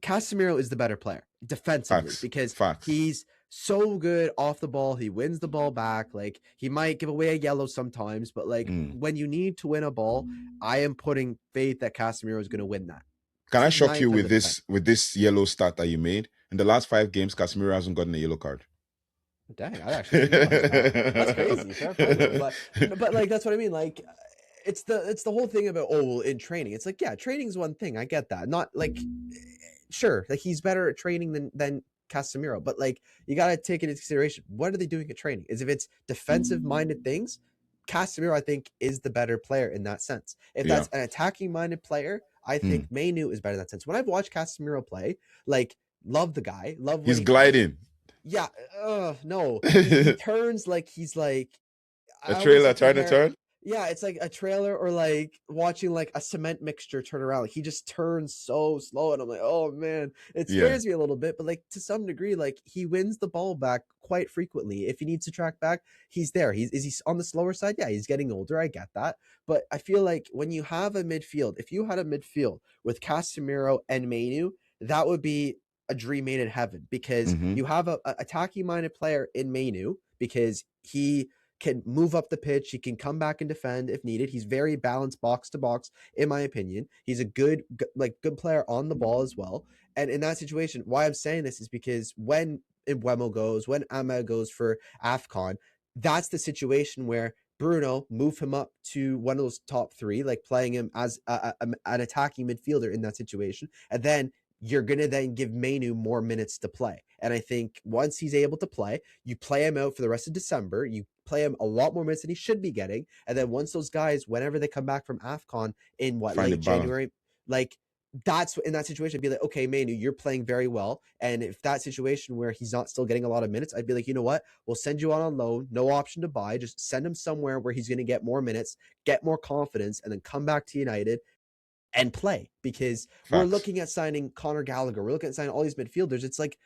B: Casemiro is the better player defensively
A: Facts.
B: because
A: Facts.
B: he's so good off the ball. He wins the ball back. Like he might give away a yellow sometimes, but like when you need to win a ball, I am putting faith that Casemiro is going to win that.
A: Can I shock you with this yellow start that you made? In the last 5 games, Casemiro hasn't gotten a yellow card.
B: Dang, I actually didn't realize that. That's crazy. Fair play to him. But like that's what I mean. Like it's the whole thing about in training. It's like, yeah, training is one thing. I get that. Not like sure, like he's better at training than Casemiro, but like you got to take into consideration what are they doing at training? Is if it's defensive minded things, Casemiro I think is the better player in that sense. If that's an attacking minded player, I think Manu is better in that sense. When I've watched Casemiro play, like love the guy, love
A: he's gliding.
B: Yeah, no, he turns like he's like
A: a trailer trying to turn.
B: Yeah, it's like a trailer or like watching like a cement mixture turn around. Like he just turns so slow, and I'm like, oh man, it scares me a little bit. But like to some degree, like he wins the ball back quite frequently. If he needs to track back, he's there. Is he on the slower side? Yeah, he's getting older. I get that. But I feel like when you have a midfield, if you had a midfield with Casemiro and Manu, that would be a dream made in heaven because you have a attacking minded player in Manu because he can move up the pitch. He can come back and defend if needed. He's very balanced box to box, in my opinion. He's a good player on the ball as well. And in that situation, why I'm saying this is because when Mbeumo goes, when Ama goes for AFCON, that's the situation where Bruno move him up to one of those top 3, like playing him as an attacking midfielder in that situation. And then you're going to then give Manu more minutes to play. And I think once he's able to play, you play him out for the rest of December. You play him a lot more minutes than he should be getting. And then once those guys, whenever they come back from AFCON in late January, like that's in that situation, I'd be like, okay, Manu, you're playing very well. And if that situation where he's not still getting a lot of minutes, I'd be like, you know what? We'll send you on loan, no option to buy. Just send him somewhere where he's going to get more minutes, get more confidence, and then come back to United and play because we're looking at signing Conor Gallagher. We're looking at signing all these midfielders. It's like,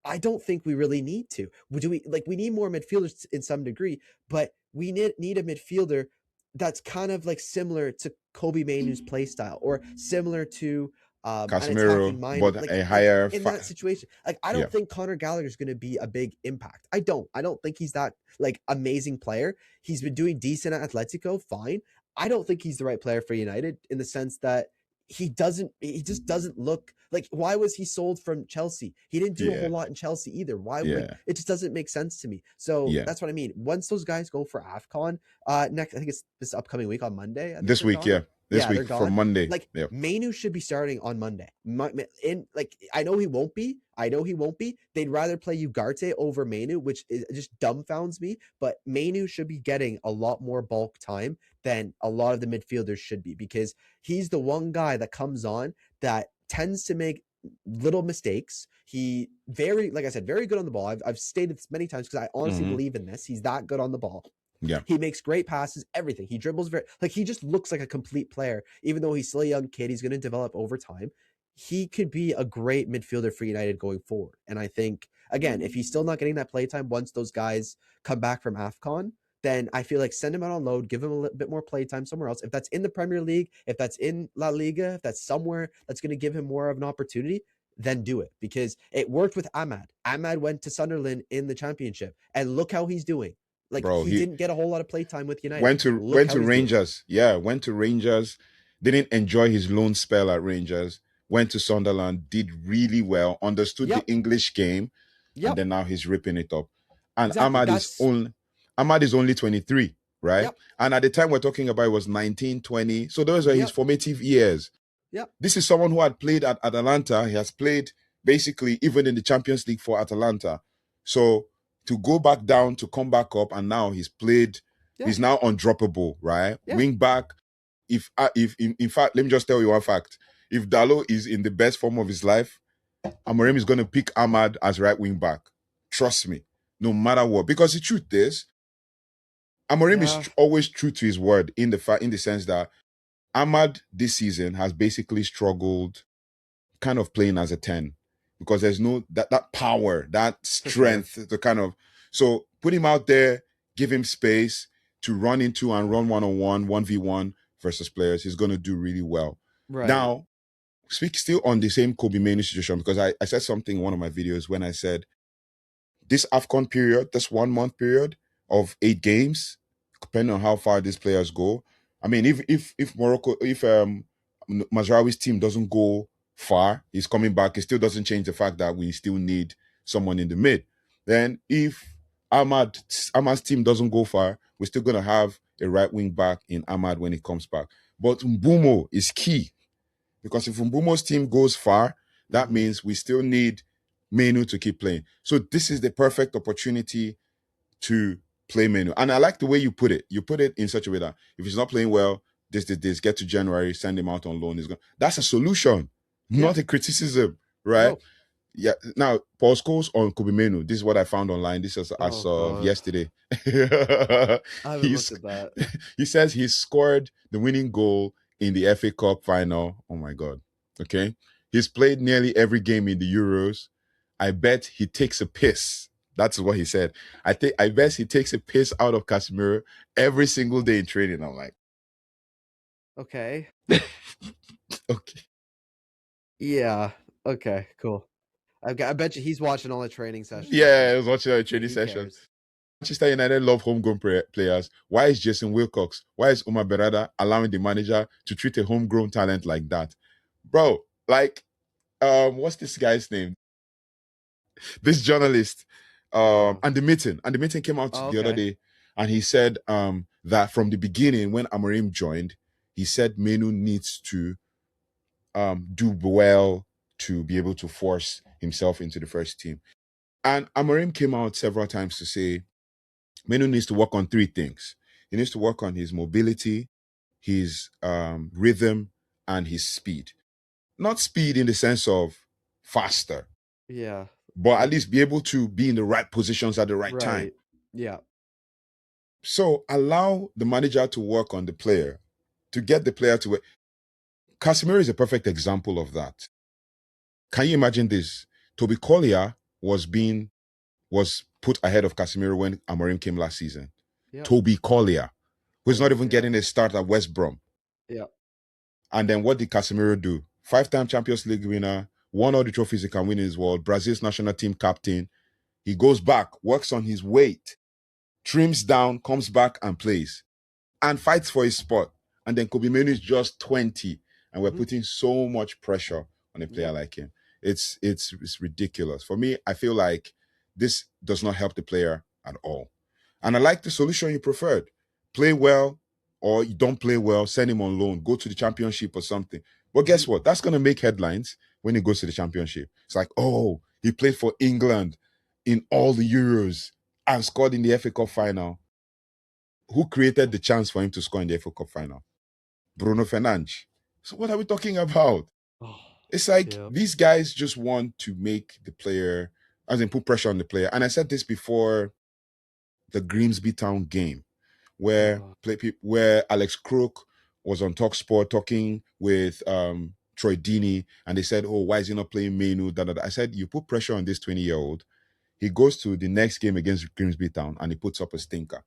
B: I don't think we really need to. We need more midfielders in some degree, but we need a midfielder that's kind of like similar to Kobe Manu's play style or similar to
A: Casemiro, but
B: like,
A: a higher
B: in that situation. Like I don't think Conor Gallagher is going to be a big impact. I don't think he's that like amazing player. He's been doing decent at Atletico, fine. I don't think he's the right player for United in the sense that he just doesn't look like, why was he sold from Chelsea? He didn't do a whole lot in Chelsea either. Why would it just doesn't make sense to me. So that's what I mean. Once those guys go for AFCON next, I think it's this upcoming week on Monday.
A: This week, this week from Monday.
B: Like Manu should be starting on Monday. I know he won't be. They'd rather play Ugarte over Manu, which just dumbfounds me. But Manu should be getting a lot more bulk time than a lot of the midfielders should be because he's the one guy that comes on that tends to make little mistakes. He like I said, very good on the ball. I've stated this many times because I honestly believe in this. He's that good on the ball.
A: Yeah.
B: He makes great passes, everything. He dribbles he just looks like a complete player. Even though he's still a young kid, he's going to develop over time. he could be a great midfielder for United going forward. And I think, again, if he's still not getting that playtime once those guys come back from AFCON, then I feel like send him out on load, give him a little bit more playtime somewhere else. If that's in the Premier League, if that's in La Liga, if that's somewhere that's going to give him more of an opportunity, then do it, because it worked with Ahmad. Ahmad went to Sunderland in the championship, and look how he's doing. Like,
A: Bro,
B: he
A: he
B: didn't get a whole lot of playtime with United.
A: went to
B: Look
A: went
B: how
A: to
B: he's doing.
A: Rangers. Yeah, went to Rangers. Didn't enjoy his loan spell at Rangers. Went to Sunderland, did really well, understood the
B: Yep.
A: English game, and
B: Yep.
A: then now he's ripping it up. And
B: Exactly.
A: Ahmad is only 23, right?
B: Yep.
A: And at the time we're talking about, it was 19, 20. So those are his
B: Yep.
A: formative years.
B: Yep.
A: This is someone who had played at Atalanta. He has played basically even in the Champions League for Atalanta. So to go back down, to come back up, and now he's played.
B: Yeah.
A: He's now undroppable, right?
B: Yeah.
A: Wing back. If in fact, let me just tell you one fact. If Dalo is in the best form of his life, Amorim is going to pick Ahmad as right wing back. Trust me, no matter what. Because the truth is, Amorim is always true to his word in the sense that Ahmad this season has basically struggled kind of playing as a 10, because there's no that power, that strength to kind of, so put him out there, give him space to run into and run 1-on-1, 1v1 versus players. He's going to do really well.
B: Right.
A: Now, speak still on the same Kobe Mainoo situation, because I said something in one of my videos when I said this AFCON period, this 1 month period of 8 games, depending on how far these players go. I mean, if Morocco, if Mazraoui's team doesn't go far, he's coming back, it still doesn't change the fact that we still need someone in the mid. Then if Ahmad's team doesn't go far, we're still going to have a right wing back in Ahmad when he comes back. But Mbumo is key, because if Mbumo's team goes far, that means we still need Mainoo to keep playing. So this is the perfect opportunity to play Mainoo. And I like the way you put it. You put it in such a way that if he's not playing well, this, get to January, send him out on loan. That's a solution, not a criticism, right? No. Yeah. Now, Paul Scholes on Kobe Mainoo. This is what I found online. This is as of yesterday.
B: I haven't looked at that.
A: He says he scored the winning goal in the FA Cup final. Oh my God. Okay. He's played nearly every game in the Euros. I bet he takes a piss. That's what he said. I bet he takes a piss out of Casemiro every single day in training. I'm like,
B: okay.
A: Okay.
B: Yeah. Okay, cool. I bet you he's watching all the training sessions.
A: Yeah, I was watching all the training sessions. Manchester United love homegrown players. Why is Jason Wilcox? Why is Omar Berrada allowing the manager to treat a homegrown talent like that? Bro, like, what's this guy's name? This journalist, and the meeting came out the other day, and he said that from the beginning, when Amorim joined, he said Mainoo needs to do well to be able to force himself into the first team. And Amorim came out several times to say Mainoo needs to work on 3 things. He needs to work on his mobility, his rhythm, and his speed. Not speed in the sense of faster.
B: Yeah.
A: But at least be able to be in the right positions at the right time.
B: Yeah.
A: So allow the manager to work on the player, to get the player to work. Casemiro is a perfect example of that. Can you imagine this? Toby Collier was put ahead of Casemiro when Amorim came last season. Yeah. Toby Collier, who's not even getting a start at West Brom.
B: Yeah.
A: And then what did Casemiro do? 5-time Champions League winner, won all the trophies he can win in his world, Brazil's national team captain. He goes back, works on his weight, trims down, comes back and plays, and fights for his spot. And then Kobe Mainoo is just 20, and we're putting so much pressure on a player like him. It's ridiculous. For me, I feel like this does not help the player at all. And I like the solution you preferred. Play well, or you don't play well, send him on loan, go to the championship or something. But guess what? That's going to make headlines when he goes to the championship. It's like, oh, he played for England in all the Euros and scored in the FA Cup final. Who created the chance for him to score in the FA Cup final? Bruno Fernandes. So what are we talking about? It's like these guys just want to make the player, as in put pressure on the player. And I said this before the Grimsby Town game, where Alex Crook was on TalkSport talking with Troy Deeney, and they said, "Oh, why is he not playing Menu?" Da, da, da. I said, "You put pressure on this 20-year-old. He goes to the next game against Grimsby Town and he puts up a stinker.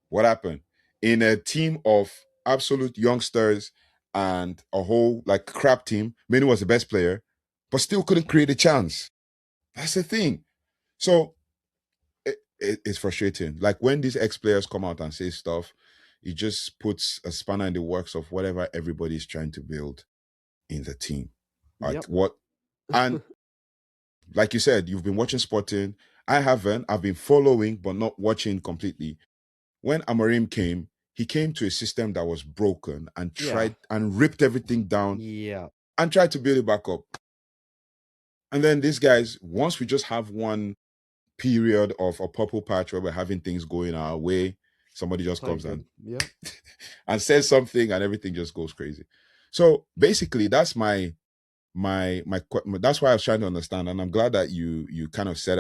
A: What happened? In a team of absolute youngsters and a whole like crap team, Menu was the best player, but still couldn't create a chance. That's the thing. So it's frustrating. Like when these ex-players come out and say stuff, it just puts a spanner in the works of whatever everybody's trying to build in the team. At
B: Yep.
A: what and like you said, you've been watching Sporting. I haven't. I've been following, but not watching completely. When Amorim came, he came to a system that was broken and
B: Yeah.
A: tried and ripped everything down
B: Yeah.
A: and tried to build it back up. And then these guys, once we just have one period of a purple patch where we're having things going our way, somebody just
B: Playing
A: comes
B: good.
A: and
B: Yep.
A: and says something and everything just goes crazy. So basically, that's my that's why I was trying to understand, and I'm glad that you kind of said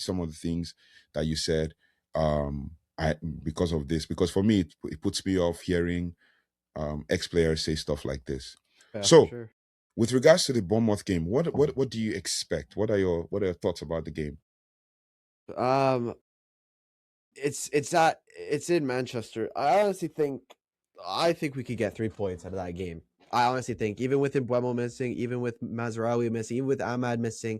A: some of the things that you said. I because of this, because for me it puts me off hearing ex-players say stuff like this.
B: Yeah, for
A: So
B: sure.
A: with regards to the Bournemouth game, what do you expect? What are your thoughts about the game?
B: Um, it's in Manchester. I think we could get 3 points out of that game. I honestly think even with Mbuemo missing, even with Mazraoui missing, even with Ahmad missing,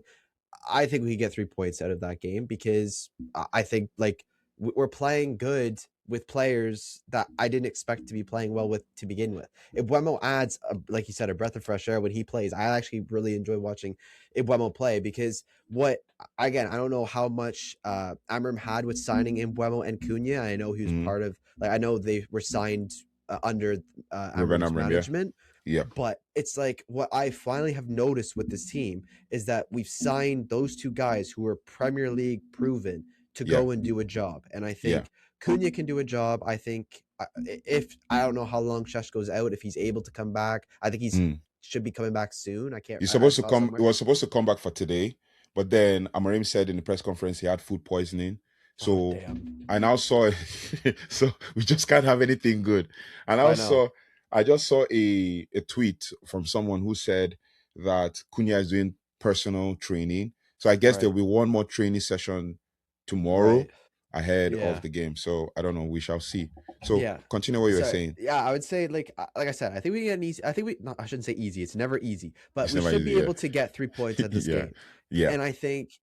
B: I think we could get 3 points out of that game because I think like we're playing good with players that I didn't expect to be playing well with to begin with. Ibuemo adds, like you said, a breath of fresh air when he plays. I actually really enjoy watching Ibuemo play because what again, I don't know how much Amorim had with signing Ibuemo and Cunha. I know he was
A: Mm-hmm.
B: part of like I know they were signed under
A: Ruben
B: Amorim's
A: Amorim, yeah,
B: management,
A: yeah,
B: but it's like what I finally have noticed with this team is that we've signed those two guys who are Premier League proven to
A: yeah,
B: go and do a job. And I
A: yeah.
B: think Cunha can do a job. I think if I don't know how long Sheshko's out, if he's able to come back, I think he's
A: Mm.
B: should be coming back soon. I can't.
A: He's
B: I
A: supposed to
B: saw
A: come. He
B: somewhere.
A: was supposed to come back for today, but then Amarim said in the press conference he had food poisoning.
B: Oh
A: So
B: damn!
A: I now saw. So we just can't have anything good. And
B: I know.
A: I just saw a tweet from someone who said that Cunha is doing personal training. So I guess
B: Right.
A: there'll be one more training session tomorrow
B: Right.
A: ahead of
B: Yeah.
A: the game. So I don't know. We shall see. So
B: Yeah.
A: continue what you were
B: So
A: saying.
B: yeah, I would say like I said, I think we get an easy. I think we. No, I shouldn't say easy. It's never easy, but
A: It's
B: we
A: never
B: should
A: easy.
B: be
A: Yeah.
B: able to get 3 points at this
A: Yeah.
B: game.
A: Yeah.
B: And I think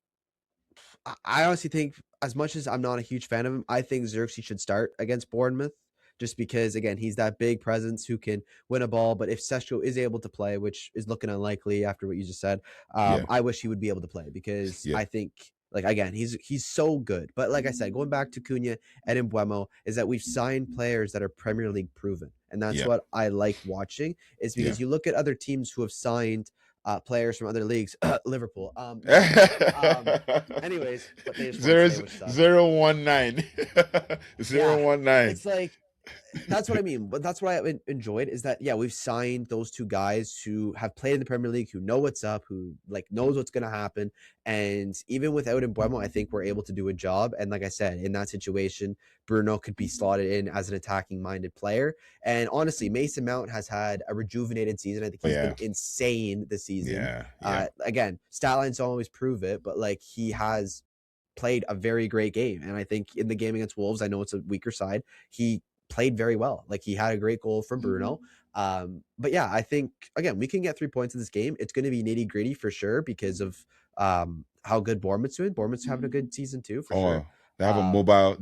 B: I honestly think, as much as I'm not a huge fan of him, I think Xerxes should start against Bournemouth just because, again, he's that big presence who can win a ball. But if Sesco is able to play, which is looking unlikely after what you just said,
A: Yeah.
B: I wish he would be able to play because
A: Yeah.
B: I think, like, again, he's so good. But like I said, going back to Cunha and Mbuemo, is that we've signed players that are Premier League proven. And that's
A: Yeah.
B: what I like watching, is
A: Yeah.
B: because you look at other teams who have signed players from other leagues, Liverpool. No, anyways, but they just won
A: zero
B: today, which sucks.
A: 019
B: Yeah,
A: 019.
B: it's like that's what I mean. But that's what I enjoyed is that we've signed those two guys who have played in the Premier League, who know what's up, who like knows what's gonna happen. And even without Mbuemo, I think we're able to do a job. And like I said, in that situation, Bruno could be slotted in as an attacking minded player. And honestly, Mason Mount has had a rejuvenated season. I think
A: Oh
B: he's
A: yeah.
B: been insane this season.
A: Yeah. Yeah.
B: Again, stat lines don't always prove it, but like he has played a very great game. And I think in the game against Wolves, I know it's a weaker side, he played very well. Like he had a great goal from Bruno. But yeah, I think again we can get 3 points in this game. It's going to be nitty gritty for sure because of how good Bournemouth's doing. Bournemouth's having a good season too for sure.
A: Oh, they have a mobile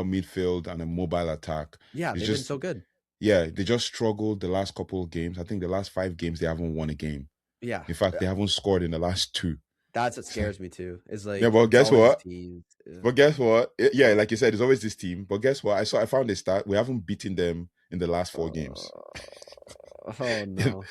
A: midfield and a mobile attack.
B: Yeah,
A: It's
B: they've been
A: just
B: so good.
A: yeah, they just struggled the last couple of games. I think the last 5 games they haven't won a game.
B: Yeah,
A: In fact, they haven't scored in the last two.
B: that's what
A: It's like,
B: scares me too. Is
A: yeah,
B: like
A: but
B: it's
A: guess
B: always these
A: what?
B: teams. Yeah.
A: But guess what? Yeah, like you said, it's always this team. But guess what? I found a stat. We haven't beaten them in the last 4 games.
B: Oh no.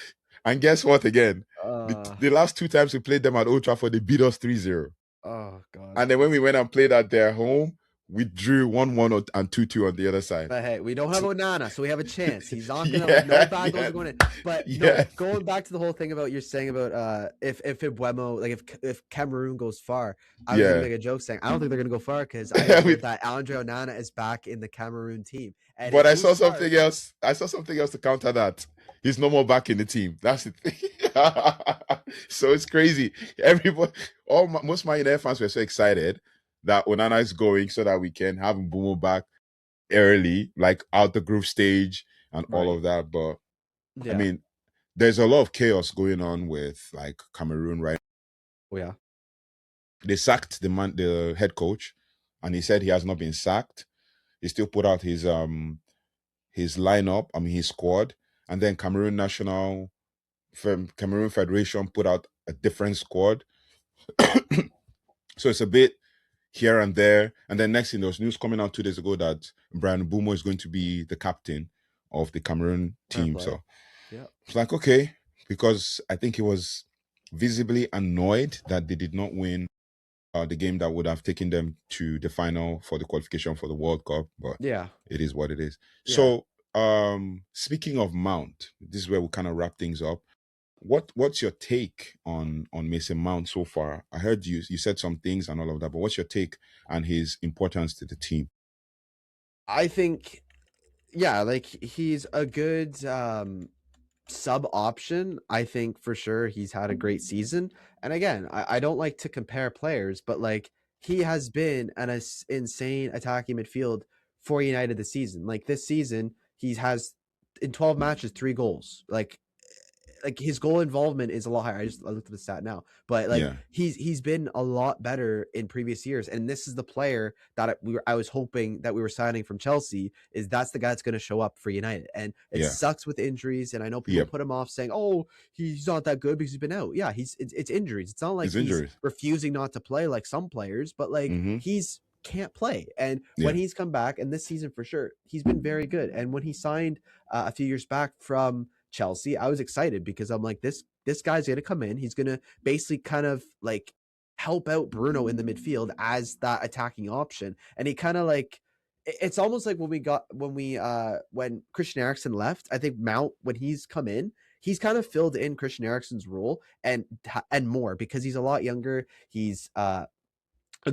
A: And guess what again? The,
B: Uh,
A: the last 2 times we played them at Old Trafford, they beat us 3-0.
B: oh god.
A: And then when we went and played at their home, we drew 1-1 and 2-2 on the other side.
B: But hey, we don't have Onana, so we have a chance. He's not gonna
A: Yeah,
B: like no bad goals
A: yeah,
B: are going in. But no,
A: yeah.
B: going back to the whole thing about you're saying about if Ibuemo, like if Cameroon goes far, I was gonna
A: Yeah.
B: make a joke saying I don't think they're gonna go far because I heard
A: We-
B: that Andre Onana is back in the Cameroon team. And
A: but
B: if
A: I
B: he
A: saw something
B: starts,
A: else. I saw something else to counter that. He's no more back in the team. That's the thing. So it's crazy. Everybody, most Man United fans were so excited that Onana is going so that we can have Mbumo back early, like out the group stage and all
B: Right.
A: of that. But I
B: Yeah.
A: mean, there's a lot of chaos going on with like Cameroon right.
B: Oh, yeah.
A: They sacked the head coach, and he said he has not been sacked. He still put out his lineup, I mean his squad, and then Cameroon Federation put out a different squad. So it's a bit here and there. And then next thing, there was news coming out 2 days ago that Brian Bumo is going to be the captain of the Cameroon
B: Fair
A: team.
B: play.
A: So
B: Yeah.
A: it's like, okay, because I think he was visibly annoyed that they did not win the game that would have taken them to the final for the qualification for the World Cup. But
B: Yeah.
A: it is what it is.
B: Yeah.
A: So speaking of Mount, this is where we kind of wrap things up. What's your take on Mason Mount so far? I heard you said some things and all of that, but what's your take on his importance to the team?
B: I think, yeah, like he's a good sub option. I think for sure he's had a great season. And again, I don't like to compare players, but like he has been an insane attacking midfield for United this season. Like this season, he has in 12 matches 3 goals. Like his goal involvement is a lot higher. I looked at the stat now, but like
A: Yeah,
B: he's been a lot better in previous years, and this is the player that I was hoping that we were signing from Chelsea. Is that's the guy that's going to show up for United, and it
A: yeah,
B: sucks with injuries. And I know people
A: yeah.
B: put him off saying, "Oh, he's not that good because he's been out." Yeah, it's injuries. It's not like
A: His
B: he's
A: injuries.
B: refusing not to play like some players, but like
A: Mm-hmm.
B: he's can't play. And when
A: Yeah,
B: he's come back, and this season for sure, he's been very good. And when he signed a few years back from Chelsea, I was excited because I'm like, this guy's going to come in. He's going to basically kind of like help out Bruno in the midfield as that attacking option. And he kind of like, it's almost like when Christian Eriksen left, I think Mount, when he's come in, he's kind of filled in Christian Eriksen's role and more because he's a lot younger. He's a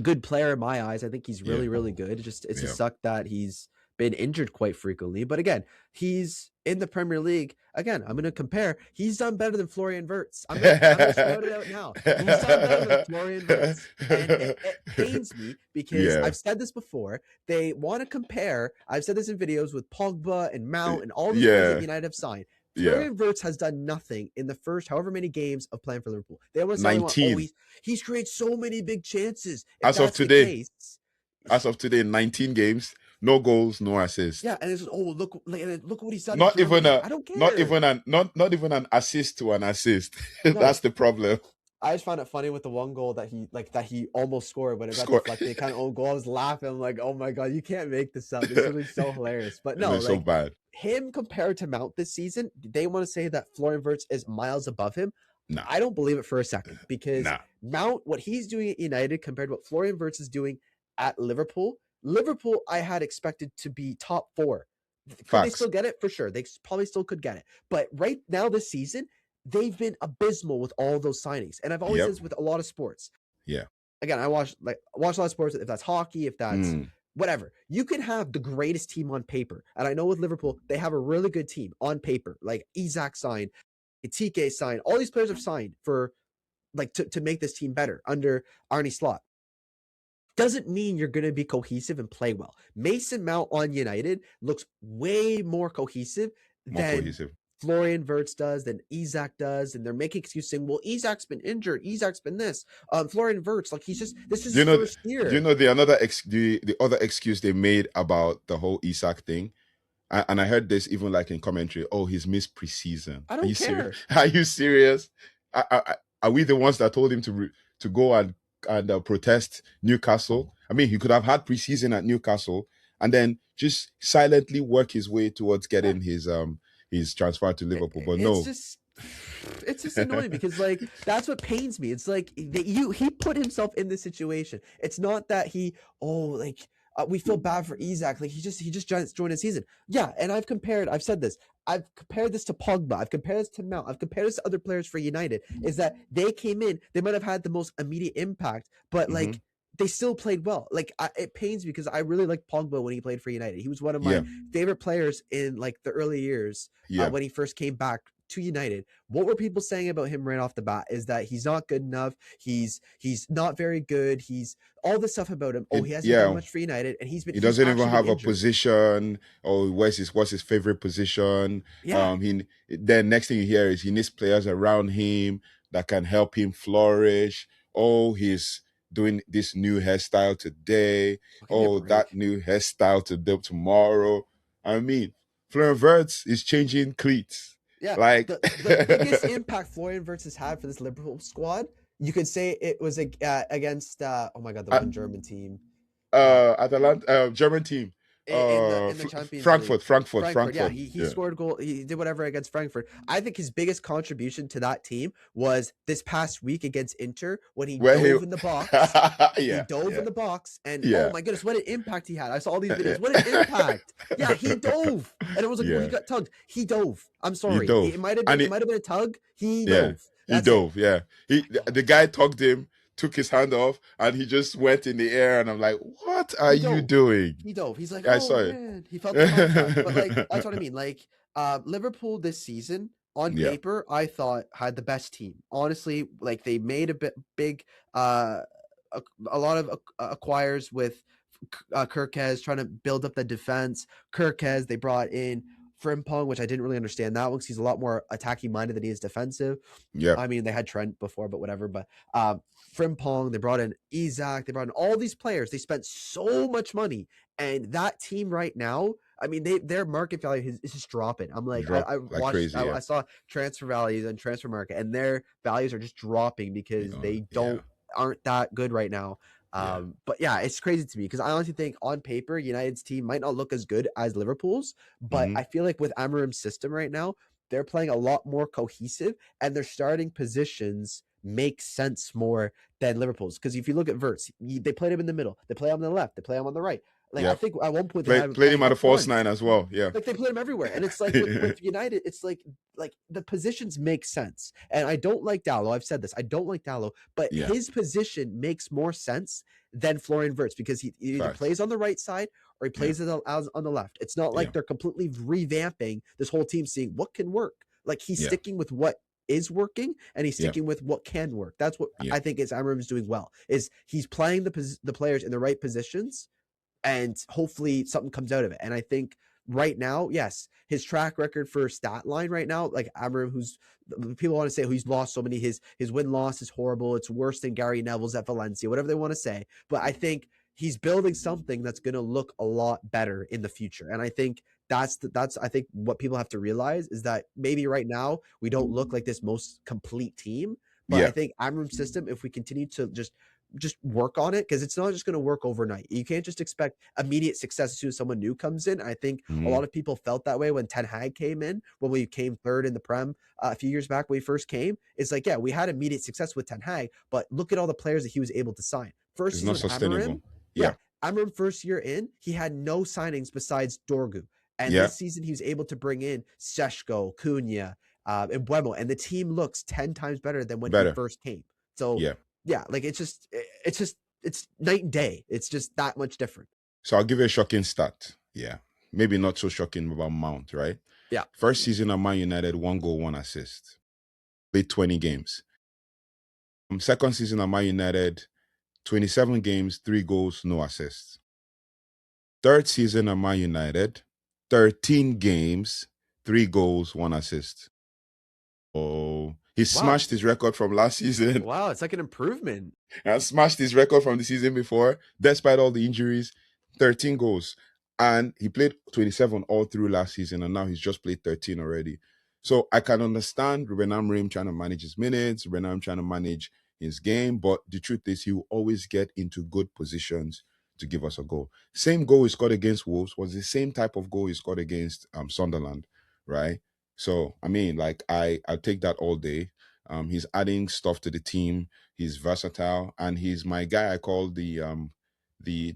B: good player in my eyes. I think he's
A: yeah,
B: really, really good. It's
A: yeah.
B: just sucked that he's been injured quite frequently. But again, he's in the Premier League. Again, I'm gonna compare. He's done better than Florian Wirtz. I'm gonna shout it out now. He's done better than Florian Wirtz. And it pains me because
A: Yeah,
B: I've said this before. They want to compare. I've said this in videos with Pogba and Mount and all these players that
A: yeah,
B: United have signed.
A: yeah.
B: Florian Wirtz has done nothing in the first however many games of playing for Liverpool. They always tell me, oh,
A: 19
B: he's created so many big chances. If
A: as of
B: that's the
A: today.
B: case,
A: As of today, 19 games, no goals, no assists.
B: yeah, and it's just, oh look what he's done in
A: Not even
B: Germany.
A: a
B: I don't
A: not
B: care.
A: even an not even an assist to an assist.
B: No,
A: That's the problem.
B: I just found it funny with the one goal that he almost scored when it got
A: Score.
B: deflected. Kind of own goal. I was laughing. I'm like, oh my god, you can't make this up. This is so hilarious. But no,
A: It's so
B: like
A: bad.
B: him compared to Mount this season, they want to say that Florian Wirtz is miles above him.
A: Nah,
B: I don't believe it for a second because
A: nah.
B: Mount, what he's doing at United compared to what Florian Wirtz is doing at Liverpool. Liverpool, I had expected to be top 4. Could they
A: Facts.
B: still get it? For sure. They probably still could get it. But right now this season, they've been abysmal with all those signings. And I've always
A: Yep.
B: said this with a lot of sports.
A: Yeah.
B: Again, I watch a lot of sports, if that's hockey, if that's
A: Mm.
B: whatever. You can have the greatest team on paper. And I know with Liverpool, they have a really good team on paper. Like Isak signed, Etike signed, all these players have signed for like to make this team better under Arne Slot. Doesn't mean you're going to be cohesive and play well. Mason Mount on United looks way more cohesive
A: More
B: than
A: cohesive.
B: Florian Wirtz does, than Isak does, and they're making excuses saying, "Well, Isak's been injured. Isak's been this. Florian Wirtz, like this is
A: Do you
B: his
A: know?
B: first
A: Do you
B: year."
A: know the other excuse they made about the whole Isak thing? And I heard this even like in commentary. Oh, he's missed preseason.
B: I
A: Are you
B: don't
A: serious?
B: care.
A: Are you serious? Are we the ones that told him to go and protest Newcastle? I mean, he could have had preseason at Newcastle and then just silently work his way towards
B: Yeah,
A: getting his transfer to Liverpool. But
B: it's
A: no.
B: just it's just annoying because like that's what pains me. It's like he put himself in this situation. It's not that we feel bad for Isak. Like he just joined the season. Yeah, and I've said this. I've compared this to Pogba. I've compared this to Mount. I've compared this to other players for United. Is that they came in, they might have had the most immediate impact, but
A: Mm-hmm.
B: like they still played well. Like it pains me because I really liked Pogba when he played for United. He was one of my
A: Yeah,
B: favorite players in like the early years
A: yeah,
B: when he first came back to United. What were people saying about him right off the bat is that he's not good enough. He's not very good. He's all this stuff about him. Oh, he hasn't done
A: yeah.
B: much for United, and
A: He
B: he's
A: doesn't even
B: actually been
A: have a
B: injured.
A: position, or what's his favorite position.
B: Yeah,
A: He then next thing you hear is he needs players around him that can help him flourish. Oh, he's doing this new hairstyle today.
B: well, give me a
A: Oh, that
B: break.
A: new hairstyle tomorrow. I mean, Florian Wirtz is changing cleats.
B: Yeah,
A: Like
B: the biggest impact Florian Wirtz has had for this Liverpool squad, you could say it was against oh my god, the one German team.
A: Atalanta, German team.
B: In the Champions League.
A: Frankfurt.
B: Yeah, he
A: Yeah.
B: scored a goal. He did whatever against Frankfurt. I think his biggest contribution to that team was this past week against Inter when he
A: Where he,
B: dove in the box. He
A: yeah,
B: dove
A: yeah,
B: in the box, and oh
A: yeah,
B: my goodness, what an impact he had! I saw all these
A: yeah,
B: videos. What an impact! Yeah, he dove, and it was like, well, he
A: yeah.
B: got tugged. He dove. I'm
A: He
B: sorry,
A: dove, and
B: it might have been a tug. He
A: yeah,
B: dove.
A: he
B: That's it.
A: dove. Yeah, the guy tugged him, took his hand off, and he just went in the air. And I'm like, what are
B: He
A: you
B: dove.
A: doing?
B: He dove. He's like,
A: I
B: oh
A: saw it.
B: man, he felt the contact. But like, that's what I mean. Like, Liverpool this season on
A: Yeah,
B: paper, I thought had the best team. Honestly, like they made a bit big, uh, a lot of acquires with Kirkez trying to build up the defense. Kirkez, they brought in Frimpong, which I didn't really understand that one because he's a lot more attacking minded than he is defensive.
A: yeah,
B: I mean, they had Trent before, but whatever. But Frimpong, they brought in Isaac, they brought in all these players. They spent so much money, and that team right now, I mean, their market value is just dropping. I'm like,
A: drop
B: I
A: like
B: watched,
A: crazy. Yeah,
B: I saw transfer values and transfer market, and their values are just dropping because they don't aren't that good right now.
A: yeah,
B: But yeah, it's crazy to me because I honestly think on paper, United's team might not look as good as Liverpool's, but
A: mm-hmm.
B: I feel like with Amorim's system right now, they're playing a lot more cohesive and their starting positions make sense more than Liverpool's. Because if you look at Wirtz, they played him in the middle, they play him on the left, they play him on the right. Like I
A: Yep.
B: think at one point they had him
A: Played him
B: playing
A: at a
B: up
A: false
B: front.
A: nine as well. Yeah,
B: Like they played him everywhere, and it's like with United, it's like the positions make sense. And I don't like Dallo. I've said this. I don't like Dallo, but
A: yeah.
B: his position makes more sense than Florian Wirtz because he either
A: Facts.
B: plays on the right side or he plays on the left. It's not like
A: Yeah,
B: they're completely revamping this whole team, seeing what can work. Like he's
A: yeah,
B: sticking with what is working and he's
A: yeah,
B: sticking with what can work. That's what
A: yeah.
B: I think is Amorim is doing well. Is he's playing the players in the right positions and hopefully something comes out of it. And I think right now, yes, his track record for stat line right now, like Amorim, who's people want to say he's lost so many, his win loss is horrible. It's worse than Gary Neville's at Valencia, whatever they want to say. But I think he's building something that's going to look a lot better in the future. And I think that's I think what people have to realize is that maybe right now we don't look like this most complete team. But I
A: Yeah.
B: think Amorim's system, if we continue to just work on it because it's not just going to work overnight. You can't just expect immediate success as soon as someone new comes in. I think a
A: Mm-hmm.
B: lot of people felt that way when Ten Hag came in, when we came third in the Prem a few years back when we first came. It's like, yeah, we had immediate success with Ten Hag, but look at all the players that he was able to sign. First
A: It's
B: season
A: not
B: with Amorim,
A: sustainable.
B: yeah,
A: Yeah,
B: Amorim first year in, he had no signings besides Dorgu. And
A: yeah.
B: this season, he was able to bring in Seshko, Cunha, and Buemo, and the team looks 10 times better than when he
A: Better.
B: first came. So,
A: Yeah.
B: yeah, like it's night and day. It's just that much different.
A: So I'll give you a shocking stat. Yeah. Maybe not so shocking about Mount, right?
B: Yeah.
A: First season at Man United, 1 goal, 1 assist. Played 20 games. Second season at Man United, 27 games, 3 goals, no assists. Third season at Man United, 13 games, 3 goals, 1 assist. Oh, he smashed his record from last season.
B: Wow, it's like an improvement.
A: And smashed his record from the season before, despite all the injuries. 13 goals. And he played 27 all through last season, and now he's just played 13 already. So I can understand Ruben Amorim trying to manage his minutes, Ruben Amorim trying to manage his game, but the truth is he will always get into good positions to give us a goal. Same goal he scored against Wolves was the same type of goal he scored against Sunderland, right? So, I mean, like, I'll take that all day. He's adding stuff to the team. He's versatile, and he's my guy I call the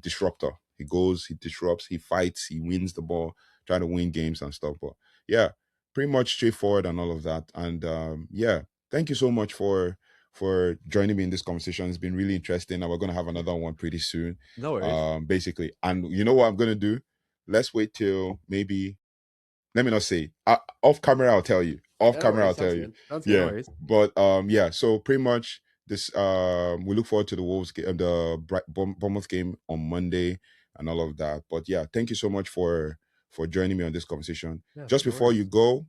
A: disruptor. He goes, he disrupts, he fights, he wins the ball, try to win games and stuff. But yeah, pretty much straightforward and all of that. And yeah, thank you so much for for joining me in this conversation. It's been really interesting, and we're gonna have another one pretty soon.
B: No worries.
A: Basically, and you know what I'm gonna do? Let's wait till maybe. Let me not say. Off camera, I'll tell you. Off
B: Yeah, no
A: camera, I'll
B: worries.
A: tell
B: Sounds
A: you.
B: good. Sounds good. No
A: Yeah,
B: worries.
A: but yeah. So pretty much this. We look forward to the Wolves game, the Bournemouth game on Monday, and all of that. But yeah, thank you so much for joining me on this conversation.
B: Yeah,
A: Just
B: no
A: before you
B: worries.
A: go,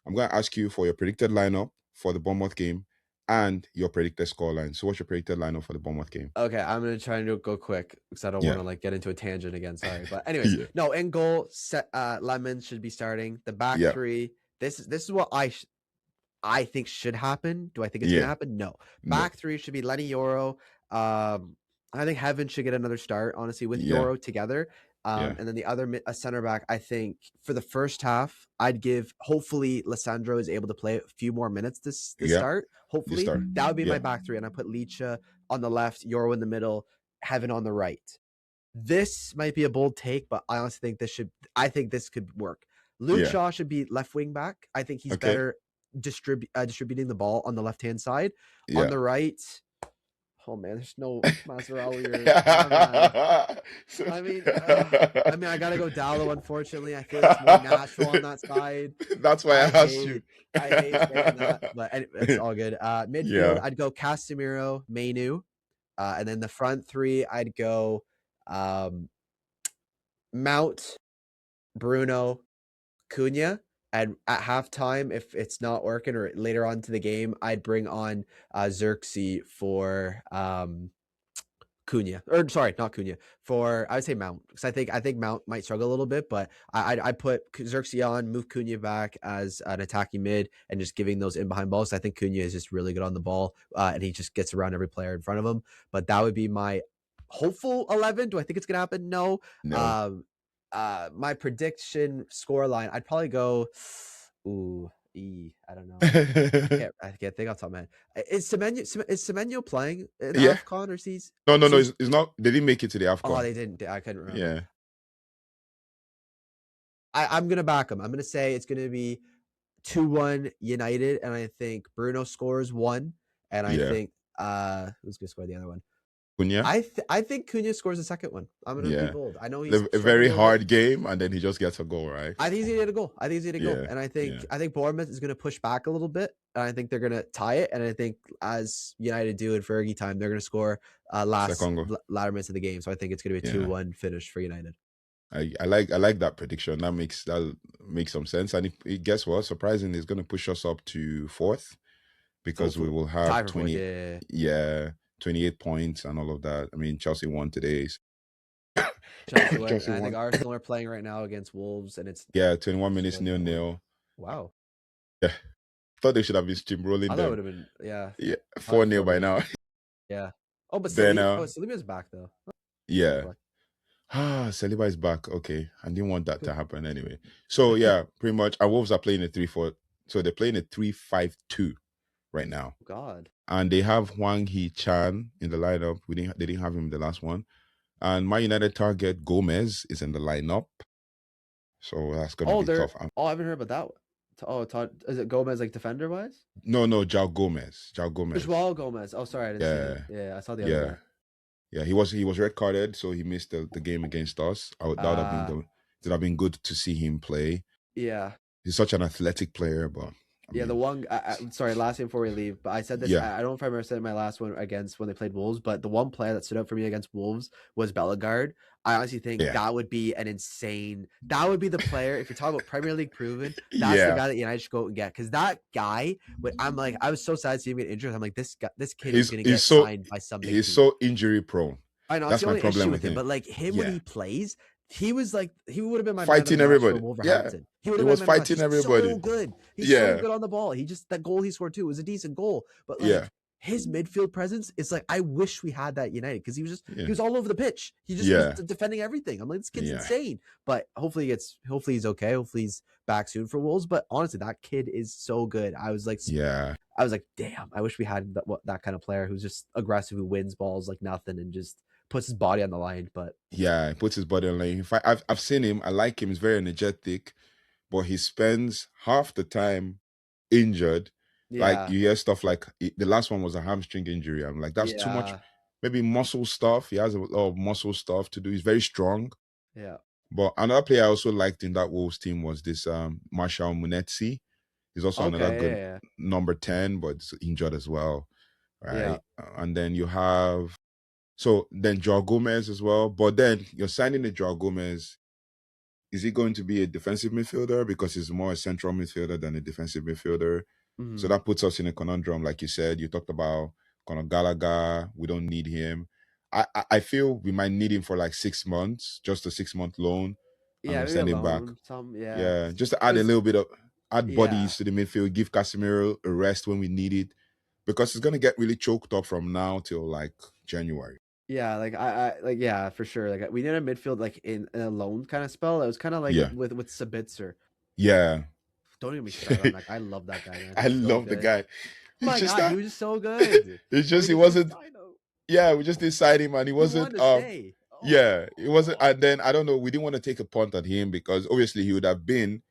A: I'm going to ask you for your predicted lineup for the Bournemouth game and your predicted scoreline. So, what's your predicted lineup for the Bournemouth game?
B: Okay, I'm gonna try and go quick because I don't want
A: Yeah,
B: to like get into a tangent again. Sorry, but anyways,
A: yeah,
B: no. In goal, Lemon should be starting. The back
A: yeah,
B: three. This is what I think should happen. Do I think it's gonna
A: yeah.
B: happen? No.
A: No,
B: Back three should be Lenny Yoro. I think Heaven should get another start, honestly, with
A: yeah,
B: Yoro together.
A: yeah,
B: And then the other center back, I think for the first half, I'd give. Hopefully, Lissandro is able to play a few more minutes this
A: yeah.
B: start.
A: You
B: Hopefully,
A: start.
B: that would be
A: Yeah,
B: my back three, and I put Licha on the left, Yoro in the middle, Heaven on the right. This might be a bold take, but I honestly think this should. I think this could work. Luke
A: yeah.
B: Shaw should be left wing back. I think he's
A: Okay.
B: better distributing the ball on the left hand side. On
A: Yeah.
B: the right, oh man, there's no Mascherano or man. I gotta go Dallo. Unfortunately, I feel like it's more natural on that side.
A: That's why I asked you.
B: I hate saying that, but it's all good. Midfield,
A: Yeah,
B: I'd go Casemiro, Mainu, and then the front three, I'd go Mount, Bruno, Cunha. And at halftime, if it's not working or later on to the game, I'd bring on Xerxes for Cunha, or sorry, not Cunha, for I would say Mount, because I think Mount might struggle a little bit, but I put Xerxes on, move Cunha back as an attacking mid, and just giving those in behind balls. I think Cunha is just really good on the ball, and he just gets around every player in front of him. But that would be my hopeful 11. Do I think it's gonna happen? No.
A: no.
B: My prediction score line, I'd probably go. I don't know. I can't think off the top of my head. Is Semenyo playing in
A: Yeah.
B: AFCON or sees?
A: No, it's not. They didn't make it to the
B: Oh,
A: AFCON.
B: they didn't. I couldn't remember.
A: Yeah.
B: I'm gonna back him. I'm gonna say it's gonna be 2-1 United, and I think Bruno scores one, and I
A: Yeah.
B: think who's gonna score the other one?
A: Cunha?
B: I think Cunha scores the second one. I'm gonna be
A: Yeah.
B: bold. I know he's
A: A
B: struggled
A: very
B: a little bit.
A: hard game, and then he just gets a goal, right?
B: I think he's gonna get a goal.
A: Yeah,
B: And I
A: yeah.
B: think Bournemouth is gonna push back a little bit. And I think they're gonna tie it. And I think as United do in Fergie time, they're gonna score
A: Second goal.
B: latter minutes of the game. So I think it's gonna be a
A: Yeah.
B: 2-1 finish for United.
A: I like that prediction. That makes some sense. And guess what? Surprisingly, it's going to push us up to fourth because we will have
B: Tie for
A: 20.
B: fourth, yeah.
A: 28 points and all of that. I mean, Chelsea won today.
B: Chelsea won.
A: Chelsea
B: I think
A: won.
B: Arsenal are playing right now against Wolves, and it's
A: 21 minutes 0-0.
B: Wow.
A: Yeah, thought they should have been steamrolling
B: I thought it
A: them.
B: would have been
A: 4-0 by now.
B: Yeah. Oh, but
A: Then
B: Saliba's back though.
A: yeah. Saliba is back. Okay, I didn't want that to happen anyway. So yeah, pretty much. Our Wolves are playing a 3-4. So they're playing a 3-5-2 right now.
B: God.
A: And they have Hwang Hee-chan in the lineup. They didn't have him in the last one. And my United target Gomez is in the lineup. So that's gonna be tough.
B: I haven't heard about that one. Oh, is it Gomez like defender wise?
A: No, Joao Gomez.
B: Joao Gomez. Oh, sorry, I didn't see it. Yeah, I saw the other guy.
A: Yeah, he was red carded, so he missed the game against us. That would have been good to see him play.
B: Yeah,
A: he's such an athletic player, but
B: the one. Sorry, last thing before we leave, but I said this.
A: Yeah.
B: I don't know if I remember saying my last one against when they played Wolves, but the one player that stood out for me against Wolves was Bellegarde. I honestly think that would be an insane. That would be the player if you're talking about Premier League proven. That's the guy that United should go and get, because that guy. I was so sad to see him get injured. I'm like, this kid is going to get signed by something.
A: He's so injury prone.
B: I know that's the only problem with him. But like him when he plays, he was like he would have been my
A: fighting everybody.
B: Wolverhampton.
A: He was fighting everybody.
B: So good. He's so good on the ball. That goal he scored too was a decent goal. But like his midfield presence is like, I wish we had that United, because he was he was all over the pitch. He just was defending everything. I'm like, this kid's insane. But hopefully he's okay. Hopefully he's back soon for Wolves. But honestly, that kid is so good. I was like, damn, I wish we had that kind of player who's just aggressive, who wins balls like nothing and just puts his body on the line. But
A: he puts his body on the line. In fact, I've seen him. I like him. He's very energetic, but he spends half the time injured Like
B: Yeah.
A: you hear stuff like the last one was a hamstring injury. I'm like, that's too much.
B: Yeah.
A: Maybe muscle stuff. He has a lot of muscle stuff to do. He's very strong.
B: Yeah.
A: But another player I also liked in that Wolves team was this Marshall Munetsi. He's also another
B: Okay.
A: good
B: Yeah.
A: number 10, but it's injured as well.
B: Yeah.
A: Right. And then you have so then Joao Gomez as well. But then you're signing the Joao Gomez. Is he going to be a defensive midfielder because he's more a central midfielder than a defensive midfielder? So
B: Mhm.
A: that puts us in a conundrum, like you said. You talked about Conor Gallagher. We don't need him. I feel we might need him for like 6 months, just a 6 month loan, and
B: Yeah,
A: we'll
B: maybe
A: send him back.
B: alone. Some, yeah.
A: Yeah, just to
B: It
A: add a
B: was,
A: little bit of add
B: yeah.
A: bodies to the midfield, give Casemiro a rest when we need it, because it's gonna get really choked up from now till like January.
B: Yeah, like like yeah, for sure. Like we need a midfield like in a loan kind of spell. It was kind of like
A: Yeah,
B: with Sabitzer.
A: yeah.
B: Don't even me started on that. I love that guy, man.
A: I
B: He's so
A: love the
B: good.
A: guy. He's
B: My
A: just
B: God, he
A: that.
B: was just so good.
A: It's
B: And we
A: just he
B: just didn't
A: wasn't.
B: sign him.
A: Yeah, we just decided him, and he
B: He
A: wasn't.
B: wanted to stay.
A: Yeah, it wasn't.
B: Oh.
A: And then I don't know. We didn't want to take a punt at him because obviously he would have been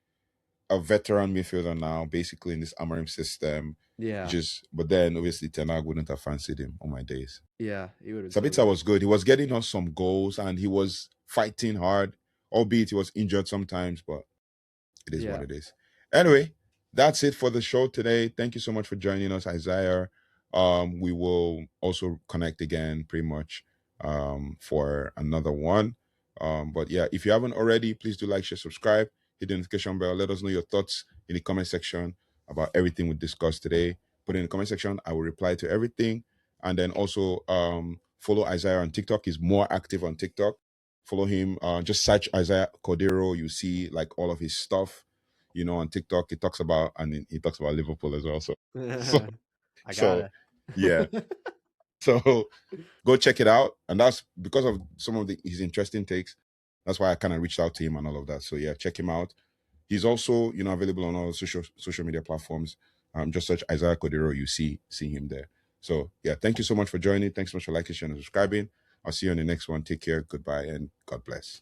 A: a veteran midfielder now, basically in this Amorim system.
B: Yeah.
A: Just, but then obviously Ten Hag wouldn't have fancied him on my days.
B: Yeah, he would have been so
A: Sabitzer
B: good.
A: was good. He was getting us some goals, and he was fighting hard, albeit he was injured sometimes. But it is what
B: Yeah.
A: it is. Anyway, that's it for the show today. Thank you so much for joining us, Isaiah. We will also connect again pretty much for another one. But yeah, if you haven't already, please do like, share, subscribe, hit the notification bell. Let us know your thoughts in the comment section about everything we discussed today. Put it in the comment section. I will reply to everything. And then also follow Isaiah on TikTok. He's more active on TikTok. Follow him. Just search Isaiah Cordero. You see like all of his stuff. On TikTok, he talks about Liverpool as well. So,
B: I
A: so
B: gotta.
A: yeah. So go check it out. And that's because of some of his interesting takes. That's why I kind of reached out to him and all of that. So yeah, check him out. He's also, available on all social media platforms. Just search Isaiah Cordero. You see him there. So yeah, thank you so much for joining. Thanks so much for liking, sharing, and subscribing. I'll see you on the next one. Take care. Goodbye and God bless.